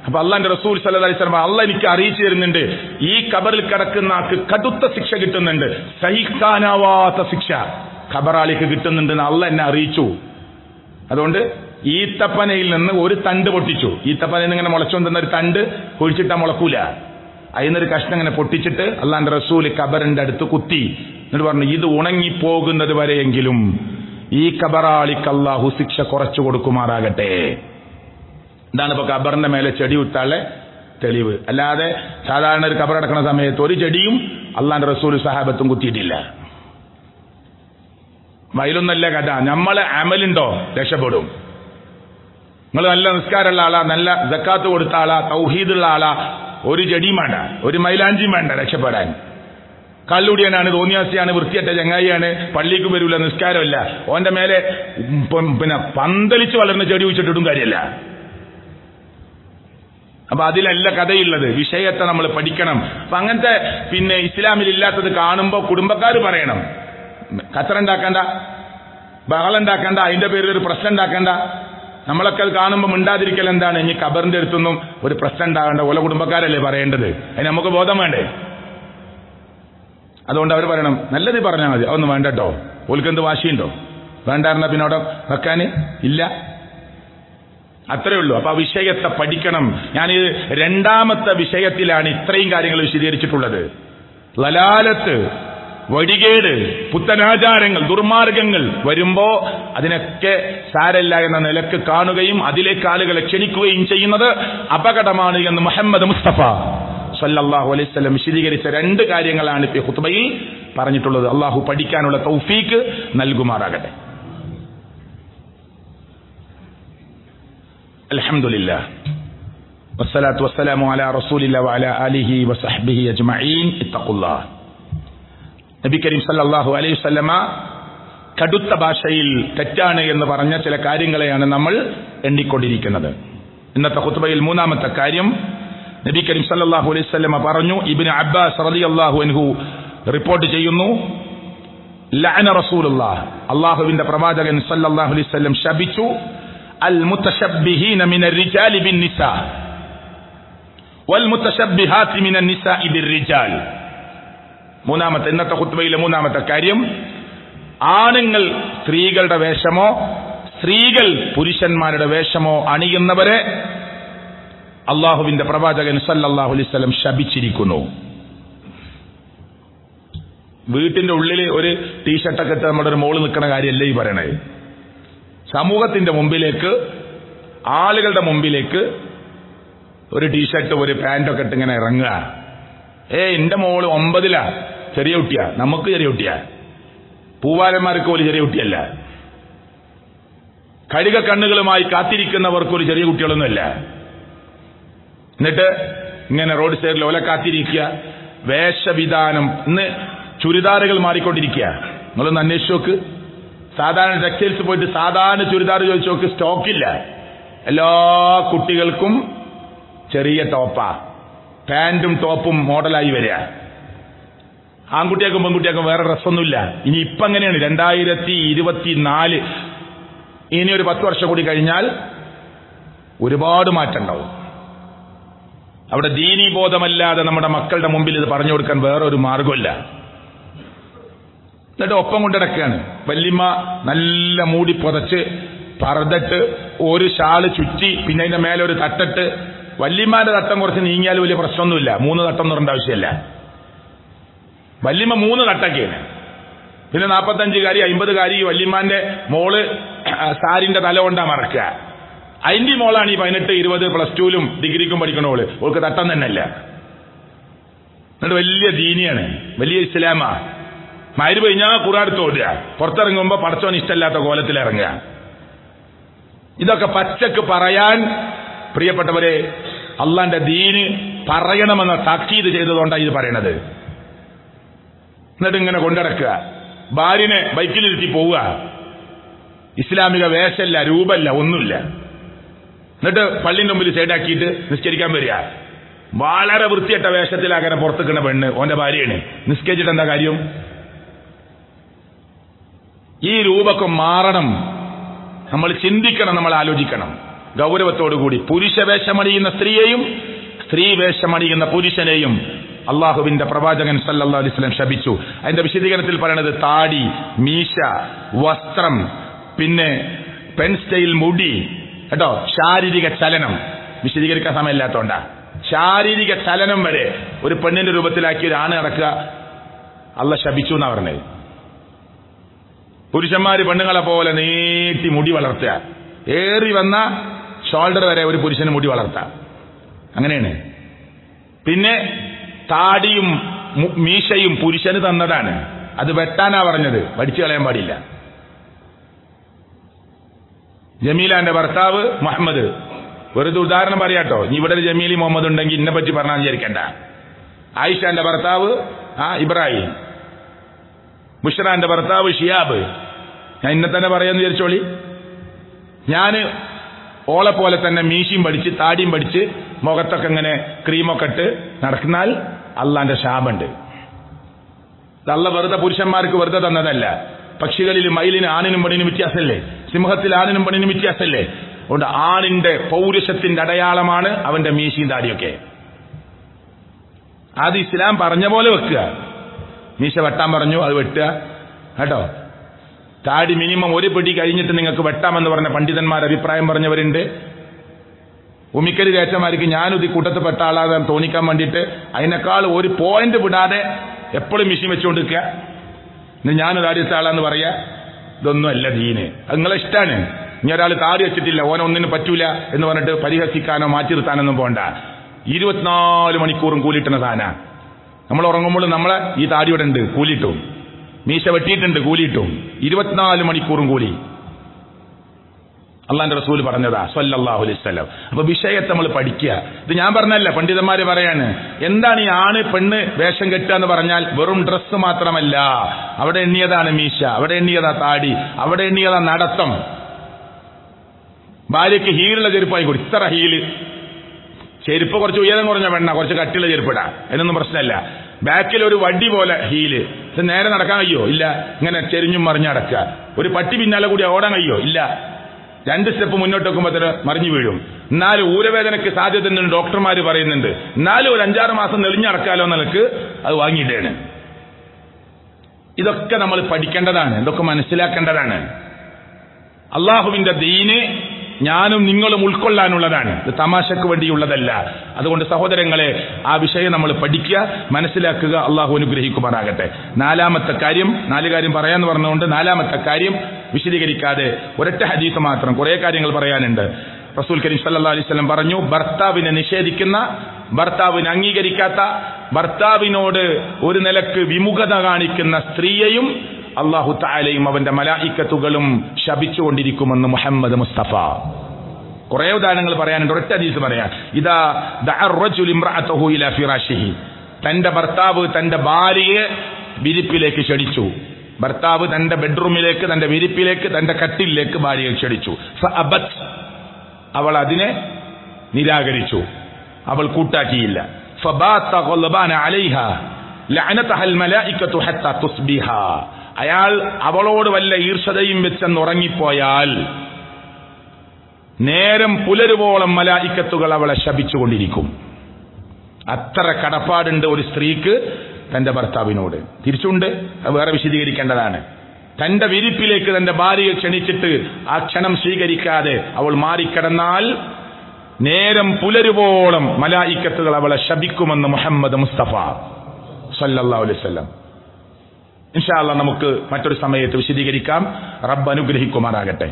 അപ്പൊ അള്ളാന്റെ റസൂൽ സല്ലല്ലാഹു അലൈഹി വസല്ലം അള്ളാഹ് എനിക്ക് അറിയിച്ചു തരുന്നുണ്ട്, ഈ ഖബറിൽ കിടക്കുന്ന ആൾക്ക് കടുത്ത ശിക്ഷ കിട്ടുന്നുണ്ട്, സഹിക്കാനാവാത്ത ശിക്ഷ ഖബറാളിക്ക് കിട്ടുന്നുണ്ടെന്ന് അള്ളാഹ് എന്നെ അറിയിച്ചു. അതുകൊണ്ട് ഈത്തപ്പനയിൽ നിന്ന് ഒരു തണ്ട് പൊട്ടിച്ചു. ഈത്തപ്പനയിൽ നിന്ന് ഇങ്ങനെ മുളച്ചു വന്ന ഒരു തണ്ട് കുഴിച്ചിട്ടാ മുളക്കൂല. അതിനൊരു കഷ്ണം ഇങ്ങനെ പൊട്ടിച്ചിട്ട് അള്ളാന്റെ റസൂൽ ഖബറിന്റെ അടുത്ത് കുത്തി. എന്നിട്ട് പറഞ്ഞു, ഇത് ഉണങ്ങിപ്പോകുന്നത് വരെയെങ്കിലും ഈ ഖബറാളിക്ക് അല്ലാഹു ശിക്ഷ കുറച്ചു കൊടുക്കുമാറാകട്ടെ. ഇതാണ് ഇപ്പൊ ഖബറിന്റെ മേലെ ചെടി ഉത്താളെ തെളിവ്. അല്ലാതെ സാധാരണ ഒരു ഖബറടക്കുന്ന സമയത്ത് ഒരു ചെടിയും അള്ളാന്റെ റസൂൽ സഹാബത്തും കുത്തിയിട്ടില്ല. വയലൊന്നല്ല കഥ. നമ്മളെ അമലുണ്ടോ രക്ഷപ്പെടും. നിങ്ങൾ നല്ല നിസ്കാരമുള്ള ആളാ, നല്ല സക്കാത്ത് കൊടുത്ത ആളാ, തൗഹീദുള്ള ആളാ, ഒരു ചെടിയും വേണ്ട, ഒരു മൈലാഞ്ചിയും വേണ്ട രക്ഷപ്പെടാൻ. കള്ളുടിയനാണ്, തോന്നിയാസിയാണ്, വൃത്തിയറ്റ ചങ്ങായിയാണ്, പള്ളിക്ക് വരൂല, നിസ്കാരമില്ല, ഓന്റെ മേലെ പന്തലിച്ച് വളർന്ന ചെടി വെച്ചിട്ടിട്ടും കാര്യമല്ല. അപ്പൊ അതിലല്ല കഥയുള്ളത്. വിഷയത്തെ നമ്മൾ പഠിക്കണം. അപ്പൊ അങ്ങനത്തെ ഇസ്ലാമിൽ ഇല്ലാത്തത് കാണുമ്പോ കുടുംബക്കാർ പറയണം, കച്ചറുണ്ടാക്കണ്ട, ബഹളുണ്ടാക്കണ്ട, അതിന്റെ പേരിൽ ഒരു പ്രശ്നം ഉണ്ടാക്കണ്ട. നമ്മളൊക്കെ അത് കാണുമ്പോൾ മിണ്ടാതിരിക്കൽ എന്താണ്? ഇനി ഖബറിന്റെ അടുത്തൊന്നും ഒരു പ്രശ്നം ഉണ്ടാകണ്ട, ഓല കുടുംബക്കാരല്ലേ പറയേണ്ടത്, അതിന് നമുക്ക് ബോധം വേണ്ടേ? അതുകൊണ്ട് അവർ പറയണം നല്ലത് പറഞ്ഞാൽ മതി, അതൊന്നും വേണ്ട കേട്ടോ. ഓൽക്കെന്ത് വാശിയുണ്ടോ? വേണ്ടായിരുന്ന പിന്നെ അവിടെ വെക്കാന് ഇല്ല, അത്രേ ഉള്ളൂ. അപ്പൊ ആ വിഷയത്തെ പഠിക്കണം. ഞാനിത് 2ാമത്തെ വിഷയത്തിലാണ് ഇത്രയും കാര്യങ്ങൾ വിശദീകരിച്ചിട്ടുള്ളത്. ലലാലത്ത്, വഴികേട്, പുത്തനാചാരങ്ങൾ, ദുർമാർഗങ്ങൾ വരുമ്പോ അതിനൊക്കെ സാരല്ല എന്ന നിലക്ക് കാണുകയും അതിലേക്ക് ആളുകളെ ക്ഷണിക്കുകയും ചെയ്യുന്നത് അപകടമാണ് എന്ന് മുഹമ്മദ് മുസ്തഫ സല്ലല്ലാഹു അലൈഹി വസല്ലം വിശദീകരിച്ച 2 കാര്യങ്ങളാണ് ഇപ്പോൾ ഖുത്ബയിൽ പറഞ്ഞിട്ടുള്ളത്. അള്ളാഹു പഠിക്കാനുള്ള തൗഫീക്ക് നൽകുമാറാകട്ടെ. അൽഹംദുലില്ലാഹ് വസ്സലാത്തു വസ്സലാമു അലാ റസൂലില്ലാഹി വഅലാ ആലിഹി വസഹ്ബിഹി അജ്മഈൻ. ഇത്തഖുല്ലാഹ്. നബി കരീം സല്ലല്ലാഹു അലൈഹി വസല്ലമ കടുത്ത ഭാഷയിൽ തെറ്റാണ് എന്ന് പറഞ്ഞ ചില കാര്യങ്ങളെയാണ് നമ്മൾ എണ്ണിക്കൊണ്ടിരിക്കുന്നത്. ഇന്നത്തെ ഖുത്ബയിൽ 3ാമത്തെ കാര്യം നബി കരീം സല്ലല്ലാഹു അലൈഹി വസല്ലമ പറഞ്ഞു. ഇബ്നു അബ്ബാസ് റളിയല്ലാഹു അൻഹു റിപ്പോർട്ട് ചെയ്യുന്നു, ലഅന റസൂലുള്ളാഹ്, അല്ലാഹുവിന്റെ പ്രവാചകൻ സല്ലല്ലാഹു അലൈഹി വസല്ലം ശപിച്ചു, അൽ മുതശബ്ബിഹീന മിനർ റിജാലി ബിൻ നിസാ വൽ മുതശബ്ബിഹാത്തി മിനൻ നിസാഇ ബിർ റിജാൽ. ഇന്നത്തെ ഖുത്ബയിലെ 3ാമത്തെ കാര്യം, ആണുങ്ങൾ സ്ത്രീകളുടെ വേഷമോ സ്ത്രീകൾ പുരുഷന്മാരുടെ വേഷമോ അണിയുന്നവരെ അള്ളാഹുവിന്റെ പ്രവാചകൻ സല്ലല്ലാഹു അലൈഹി വസല്ലം ശപിച്ചിരിക്കുന്നു. വീട്ടിന്റെ ഉള്ളിൽ ഒരു ടീഷർട്ടൊക്കെ ഇട്ട് നമ്മുടെ ഒരു മോള് നിൽക്കുന്ന കാര്യമല്ല ഈ പറയണേ. സമൂഹത്തിന്റെ മുമ്പിലേക്ക്, ആളുകളുടെ മുമ്പിലേക്ക് ഒരു ടീഷർട്ട് ഒരു പാന്റൊക്കെ ഇട്ട് ഇങ്ങനെ ഇറങ്ങുക. എന്റെ മോള് 9ലാ, ചെറിയ കുട്ടിയാ, നമുക്ക് ചെറിയ കുട്ടിയാ, പൂവാലന്മാർക്ക് പോലും ചെറിയ കുട്ടിയല്ല, കഴുക കണ്ണുകളുമായി കാത്തിരിക്കുന്നവർക്ക് ഒരു ചെറിയ കുട്ടികളൊന്നുമല്ല. എന്നിട്ട് ഇങ്ങനെ റോഡ് സൈഡിൽ ഓല കാത്തിരിക്കുക. വേഷവിധാനം, ഇന്ന് ചുരിദാറുകൾ മാറിക്കൊണ്ടിരിക്കുക. നിങ്ങളൊന്ന് അന്വേഷിച്ച് നോക്ക്. സാധാരണ ടെക്സ്റ്റൈൽസ് പോയിട്ട് സാധാരണ ചുരിദാർ ചോദിച്ചു നോക്ക്, സ്റ്റോക്കില്ല. എല്ലാ കുട്ടികൾക്കും ചെറിയ ടോപ്പാ, പാന്റും ടോപ്പും മോഡലായി വരിക. ആൺകുട്ടിയാക്കും പെൺകുട്ടിയാക്കും വേറെ ഡ്രസ്സൊന്നുമില്ല. ഇനി ഇപ്പം അങ്ങനെയാണ്. 2024, ഇനി ഒരു 10 വർഷം കൂടി കഴിഞ്ഞാൽ ഒരുപാട് മാറ്റം ഉണ്ടാവും. അവിടെ ദീനീ ബോധമല്ലാതെ നമ്മുടെ മക്കളുടെ മുമ്പിൽ ഇത് പറഞ്ഞു കൊടുക്കാൻ വേറൊരു മാർഗമില്ല. എന്നിട്ട് ഒപ്പം കൊണ്ടിടക്കുകയാണ്. വല്യമ്മ നല്ല മൂടി പുതച്ച് പർദ്ദട്ട് ഒരു ഷാള് ചുറ്റി, പിന്നെ അതിന്റെ മേലെ ഒരു തട്ടിട്ട് വല്യമാന്റെ തട്ടം കുറച്ച് നീങ്ങിയാൽ വലിയ പ്രശ്നമൊന്നുമില്ല. 3 തട്ടം തുറണ്ട ആവശ്യമില്ല. വല്യമ്മ 3 തട്ടൊക്കെയാണ്. പിന്നെ 45 കാരി 50 കാരി വല്യമാന്റെ മോള് സാരിന്റെ തല കൊണ്ടാ മറക്കുക. അതിന്റെ മോളാണ് ഈ 18, 20 +2 ഡിഗ്രിക്കും പഠിക്കണോള്. ഓൾക്ക് തട്ടം തന്നെയല്ല. എന്നിട്ട് വലിയ ദീനിയാണ്, വലിയ ഇസ്ലാമാ. മഗ്‌രിബ് കഴിഞ്ഞാൽ ഖുർആൻ ഓടുക, പുറത്തിറങ്ങുമ്പോ പടച്ചോൻ ഇഷ്ടമില്ലാത്ത കോലത്തിൽ ഇറങ്ങുക. ഇതൊക്കെ പച്ചക്ക് പറയാൻ പ്രിയപ്പെട്ടവരെ അള്ളാന്റെ ദീന് പറയണമെന്ന താക്കീത് ചെയ്തതുകൊണ്ടാണ് ഇത് പറയണത്. എന്നിട്ട് ഇങ്ങനെ കൊണ്ടിടക്കുക, ഭാര്യനെ ബൈക്കിലിരുത്തി പോവുക, ഇസ്ലാമിക വേഷമല്ല, രൂപമല്ല, ഒന്നുമില്ല. എന്നിട്ട് പള്ളിന്റെ മുമ്പിൽ സൈഡാക്കിയിട്ട് നിസ്കരിക്കാൻ വരിക. വളരെ വൃത്തിയട്ട വേഷത്തിലാകാൻ പുറത്തുക്കുന്ന പെണ്ണ് ഓന്റെ ഭാര്യയാണ്. നിസ്കരിച്ചിട്ട് എന്താ കാര്യം? ഈ രൂപമൊക്കെ മാറണം. നമ്മൾ ചിന്തിക്കണം, നമ്മൾ ആലോചിക്കണം ഗൗരവത്തോടുകൂടി. പുരുഷ വേഷമണിയുന്ന സ്ത്രീയെയും സ്ത്രീ വേഷമണിയുന്ന പുരുഷനെയും അള്ളാഹുവിന്റെ പ്രവാചകൻ സല്ലല്ലാഹു അലൈഹി വസല്ലം ശപിച്ചു. അതിന്റെ വിശദീകരണത്തിൽ പറയുന്നത് താടി, മീശ, വസ്ത്രം, പിന്നെ പെൻ സ്റ്റൈൽ മുടി, കേട്ടോ, ശാരീരിക ചലനം. വിശദീകരിക്കാൻ സമയമില്ലാത്തോണ്ടാ. ശാരീരിക ചലനം വരെ ഒരു പെണ്ണിന്റെ രൂപത്തിലാക്കി ഒരു ആണ് നടക്കുക, അള്ളാഹ് ശപിച്ചു എന്നാ പറഞ്ഞത്. പുരുഷന്മാര് പെണ്ണുങ്ങളെ പോലെ നീട്ടി മുടി വളർത്തുക, ഏറി വന്ന ഷോൾഡർ വരെ ഒരു പുരുഷന് മുടി വളർത്താം, അങ്ങനെയാണ്. പിന്നെ താടിയും മീശയും പുരുഷന് തന്നതാണ്, അത് വെട്ടാനാ പറഞ്ഞത്, വടിച്ചു കളയാൻ പാടില്ല. ജമീലാന്റെ ഭർത്താവ് മുഹമ്മദ്, വെറുതെ ഉദാഹരണം പറയാട്ടോ, ഇവിടെ ഒരു ജമീലി മുഹമ്മദ് ഉണ്ടെങ്കിൽ ഇന്നെ പറ്റി പറഞ്ഞാൽ വിചാരിക്കണ്ട. ആയിഷാന്റെ ഭർത്താവ് ഇബ്രാഹിം, ബുഷ്റാന്റെ ഭർത്താവ് ഷിയാബ്. ഞാൻ ഇന്നെ തന്നെ പറയാന്ന് വിചാരിച്ചോളി. ഞാൻ ഓളെ പോലെ തന്നെ മീശയും പഠിച്ച് താടിയും പഠിച്ച് മുഖത്തൊക്കെ ഇങ്ങനെ ക്രീമൊക്കെ ഇട്ട് നടക്കുന്നാൽ അള്ളാന്റെ ശാപുണ്ട്. അള്ള വെറുതെ പുരുഷന്മാർക്ക് വെറുതെ തന്നതല്ല. പക്ഷികളിൽ മയിലിന് ആണിനും പെണ്ണിനും വ്യത്യാസമല്ലേ? സിംഹത്തിൽ ആണിനും പെണ്ണിനും വ്യത്യാസമല്ലേ? അതുകൊണ്ട് ആണിന്റെ പൗരുഷത്തിന്റെ അടയാളമാണ് അവന്റെ മീശയും താടിയൊക്കെ. അത് ഇസ്ലാം പറഞ്ഞ പോലെ വെക്കുക. മീശ വെട്ടാൻ പറഞ്ഞു, അത് വെട്ടുക കേട്ടോ. താടി മിനിമം 1 പിടി കഴിഞ്ഞിട്ട് നിങ്ങൾക്ക് വെട്ടാമെന്ന് പറഞ്ഞ പണ്ഡിതന്മാർ അഭിപ്രായം പറഞ്ഞവരുണ്ട്. ഉമിക്കരി ദേശമാർക്ക് ഞാനും ഇത് കൂട്ടത്തിൽപ്പെട്ട ആളാകാൻ തോന്നിക്കാൻ വേണ്ടിയിട്ട് അതിനേക്കാൾ 1 പോയിന്റ് വിടാതെ എപ്പോഴും മിഷീൻ വെച്ചുകൊണ്ടിരിക്കുക. ഞാനൊരു ആദ്യത്തെ ആളാന്ന് പറയാ. ഇതൊന്നും അല്ല ദീന്. അത് നിങ്ങളെ ഇഷ്ടമാണ്. ഇനി ഒരാൾ താടി വെച്ചിട്ടില്ല, ഓനൊന്നിനും പറ്റൂല എന്ന് പറഞ്ഞിട്ട് പരിഹസിക്കാനോ മാറ്റി നിർത്താനൊന്നും പോണ്ട. 24 മണിക്കൂറും കൂലിട്ടുന്ന സാധന. നമ്മൾ ഉറങ്ങുമ്പോൾ നമ്മളെ ഈ താടിയോടെ ഉണ്ട്, കൂലിയിട്ടും. മീശ വെട്ടിയിട്ടുണ്ട്, കൂലിയിട്ടും. 24 മണിക്കൂറും കൂലി. അള്ളാന്റെ റസൂൽ പറഞ്ഞതാ സ്വല്ലല്ലാഹു അലൈഹി വസല്ലം. അപ്പൊ വിഷയത്തെ നമ്മൾ പഠിക്കുക. ഇത് ഞാൻ പറഞ്ഞല്ല, പണ്ഡിതന്മാര് പറയാണ്. എന്താണ് ഈ ആണ് പെണ്ണ് വേഷം കെട്ടുക എന്ന് പറഞ്ഞാൽ വെറും ഡ്രസ്സ് മാത്രമല്ല. അവിടെ എണ്ണിയതാണ് മീശ, അവിടെ എണ്ണിയതാ താടി, അവിടെ എണ്ണിയതാ നടത്തം. ഭാര്യയ്ക്ക് ഹീലുള്ള ചെരുപ്പായി കൊടു, ഇത്ര ഹീല്. ചെരുപ്പ് കുറച്ച് ഉയരം കുറഞ്ഞ പെണ്ണ, കുറച്ച് കട്ടിയുള്ള ചെരുപ്പിടാ, അതിനൊന്നും പ്രശ്നമല്ല. ബാക്കിൽ ഒരു വടി പോലെ ഹീല്. ഇത് നേരെ നടക്കാൻ കഴിയോ? ഇല്ല. ഇങ്ങനെ ചെരിഞ്ഞും മറിഞ്ഞ് നടക്കുക. ഒരു പട്ടി പിന്നാലെ കൂടി ഓടാൻ കഴിയോ? ഇല്ല. 2 സ്റ്റെപ്പ് മുന്നോട്ട് വെക്കുമ്പോൾ മറിഞ്ഞു വീഴും. എന്നാലും ഊരവേദനയ്ക്ക് സാധ്യതയുണ്ടെന്ന് ഡോക്ടർമാർ പറയുന്നുണ്ട്. എന്നാലും ഒരു 5-6 മാസം നെളിഞ്ഞടക്കാലോ നിലക്ക് അത് വാങ്ങിയിട്ടേണ്. ഇതൊക്കെ നമ്മൾ പഠിക്കേണ്ടതാണ്, ഇതൊക്കെ മനസ്സിലാക്കേണ്ടതാണ്. അള്ളാഹുവിന്റെ ദീന് ഞാനും നിങ്ങളും ഉൾക്കൊള്ളാനുള്ളതാണ്. ഇത് തമാശക്ക് വേണ്ടിയുള്ളതല്ല. അതുകൊണ്ട് സഹോദരങ്ങളെ, ആ വിഷയം നമ്മൾ പഠിക്കുക, മനസ്സിലാക്കുക. അള്ളാഹു അനുഗ്രഹിക്കുമാറാകട്ടെ. 4ാമത്തെ കാര്യം, 4 കാര്യം പറയാന്ന് പറഞ്ഞുകൊണ്ട് 4ാമത്തെ കാര്യം വിശദീകരിക്കാതെ ഒരൊറ്റ ഹദീസ് മാത്രം, കുറെ കാര്യങ്ങൾ പറയാനുണ്ട്. റസൂൽ കരീം സല്ലല്ലാഹു അലൈഹി വസല്ലം പറഞ്ഞു, ഭർത്താവിനെ നിഷേധിക്കുന്ന, ഭർത്താവിനെ അംഗീകരിക്കാത്ത, ഭർത്താവിനോട് ഒരു നിലക്ക് വിമുഖത കാണിക്കുന്ന സ്ത്രീയെയും അല്ലാഹു തആലയും അവന്റെ മലായിക്കത്തുകളും ശപിച്ചുകൊണ്ടിരിക്കുമെന്ന് മുഹമ്മദ് മുസ്തഫ. കുറെ ഉദാഹരണങ്ങൾ പറയാനുണ്ട്, ഒരൊറ്റ ഹദീസ് പറയാൻ. ഇദാ ദഅ റജുലു ഇംറഅതഹു ഇലാ ഫിറാശിഹി, തന്റെ ഭർത്താവ് തന്റെ ഭാര്യയെ വിരിപ്പിലേക്ക് ക്ഷണിച്ചു. ഭർത്താവ് തന്റെ ബെഡ്റൂമിലേക്ക്, തന്റെ വിരിപ്പിലേക്ക്, തന്റെ കട്ടിലേക്ക് ഭാര്യയെ ക്ഷണിച്ചു. ഫഅബത്, അവൾ അതിനെ നിരാകരിച്ചു, അവൾ കൂട്ടാക്കിയില്ല. ഫബാത ഗളബാന അലൈഹാ ലഅനതഹൽ മലായികതു ഹത്താ തുസ്ബിഹ, അയാൾ അവളോട് വല്ല ഈർഷതയും വെച്ചെന്ന് ഉറങ്ങിപ്പോയാൽ നേരം പുലരുവോളം മലായിക്കത്തുകൾ അവളെ ശപിച്ചുകൊണ്ടിരിക്കും. അത്ര കടപ്പാടുണ്ട് ഒരു സ്ത്രീക്ക് തന്റെ ഭർത്താവിനോട്. തിരിച്ചുണ്ട്, അത് വേറെ വിശദീകരിക്കേണ്ടതാണ്. തന്റെ വിരിപ്പിലേക്ക് തന്റെ ഭാര്യയെ ക്ഷണിച്ചിട്ട് ആ ക്ഷണം സ്വീകരിക്കാതെ അവൾ മാറിക്കിടന്നാൽ നേരം പുലരുവോളം മലായിക്കത്തുകൾ അവളെ ശപിക്കുമെന്ന് മുഹമ്മദ് മുസ്തഫ സല്ലല്ലാഹു അലൈഹി വസല്ലം. ഇൻഷാ അല്ലാഹ് നമുക്ക് മറ്റൊരു സമയത്ത് വിശദീകരിക്കാം. റബ്ബ് അനുഗ്രഹിക്കുമാറാകട്ടെ.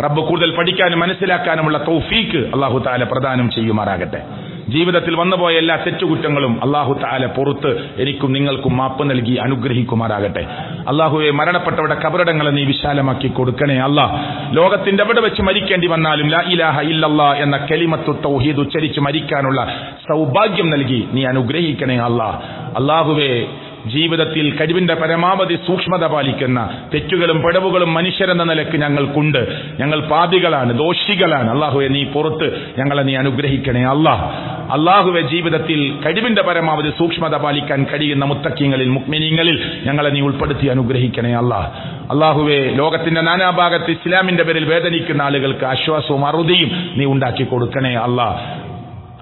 റബ്ബ് കൂടുതൽ പഠിക്കാനും മനസ്സിലാക്കാനുമുള്ള തൗഫീക്ക് അല്ലാഹു തആല പ്രദാനം ചെയ്യുമാറാകട്ടെ. ജീവിതത്തിൽ വന്നുപോയ എല്ലാ തെറ്റുകുറ്റങ്ങളും അല്ലാഹു തആല പുറത്ത് എനിക്കും നിങ്ങൾക്കും മാപ്പ് നൽകി അനുഗ്രഹിക്കുമാറാകട്ടെ. അല്ലാഹുവേ, മരണപ്പെട്ടവരുടെ ഖബറിടങ്ങളെ നീ വിശാലമാക്കി കൊടുക്കണേ അല്ലാഹ്. ലോകത്തിന്റെ എവിടെ വെച്ച് മരിക്കേണ്ടി വന്നാലും ലാ ഇലാഹ ഇല്ലല്ലാഹ് എന്ന കലിമത്തു തൗഹീദ് ഉച്ചരിച്ച് മരിക്കാനുള്ള സൗഭാഗ്യം നൽകി നീ അനുഗ്രഹിക്കണേ അല്ലാഹ്. അല്ലാഹുവേ, ജീവിതത്തിൽ കഴിവിന്റെ പരമാവധി സൂക്ഷ്മത പാലിക്കുന്ന തെറ്റുകളും പിഴവുകളും മനുഷ്യരെന്ന നിലക്ക് ഞങ്ങൾക്കുണ്ട്. ഞങ്ങൾ പാപികളാണ്, ദോഷികളാണ്. അല്ലാഹുവേ, നീ പുറത്ത് ഞങ്ങളെ നീ അനുഗ്രഹിക്കണേ അല്ലാഹ്. അല്ലാഹുവേ, ജീവിതത്തിൽ കഴിവിന്റെ പരമാവധി സൂക്ഷ്മത പാലിക്കാൻ കഴിയുന്ന മുത്തഖീങ്ങളിൽ മുഅ്മിനീങ്ങളിൽ ഞങ്ങളെ നീ ഉൾപ്പെടുത്തി അനുഗ്രഹിക്കണേ അല്ലാഹ്. അല്ലാഹുവേ, ലോകത്തിന്റെ നാനാഭാഗത്ത് ഇസ്ലാമിന്റെ പേരിൽ വേദനിക്കുന്ന ആളുകൾക്ക് ആശ്വാസവും അറുതിയും നീ ഉണ്ടാക്കി കൊടുക്കണേ അല്ലാഹ്.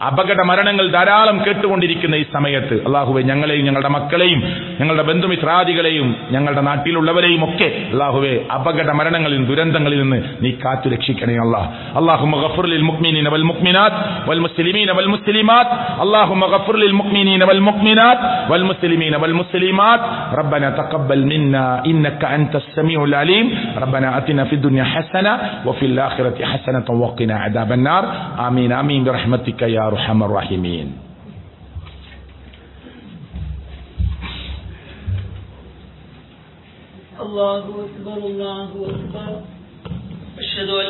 അപകട മരണങ്ങൾ ധാരാളം കേട്ടുകൊണ്ടിരിക്കുന്ന ഈ സമയത്ത് അല്ലാഹുവേ, ഞങ്ങളെയും ഞങ്ങളുടെ മക്കളെയും ഞങ്ങളുടെ ബന്ധുമിത്രാദികളെയും ഞങ്ങളുടെ നാട്ടിലുള്ളവരെയും ഒക്കെ അല്ലാഹുവേ അപകട മരണങ്ങളിൽ ദുരന്തങ്ങളിൽ നിന്ന് നീ കാത്തു രക്ഷിക്കണേ അല്ലാഹ്. അല്ലാഹുമ്മ ഗഫിർ ലിൽ മുഅ്മിനീന വൽ മുഅ്മിനാത്ത് വൽ മുസ്ലിമീന വൽ മുസ്ലിമാത്ത്. അല്ലാഹുമ്മ ഗഫിർ ലിൽ മുഅ്മിനീന വൽ മുഅ്മിനാത്ത് വൽ മുസ്ലിമീന വൽ മുസ്ലിമാത്ത്. റബ്ബനാ തഖബ്ബൽ മിന്നാ ഇന്നക അൻതസ് സമീഉൽ അലീം. റബ്ബനാ ആതിനാ ഫിദ് ദുനിയ ഹസന വഫിൽ ആഖിറതി ഹസനത വഖിനാ അദാബൻ നാർ. ആമീൻ ആമീൻ ബിറഹ്മതിക യാ أرحم الراحمين. الله أكبر الله أكبر. أشهد أن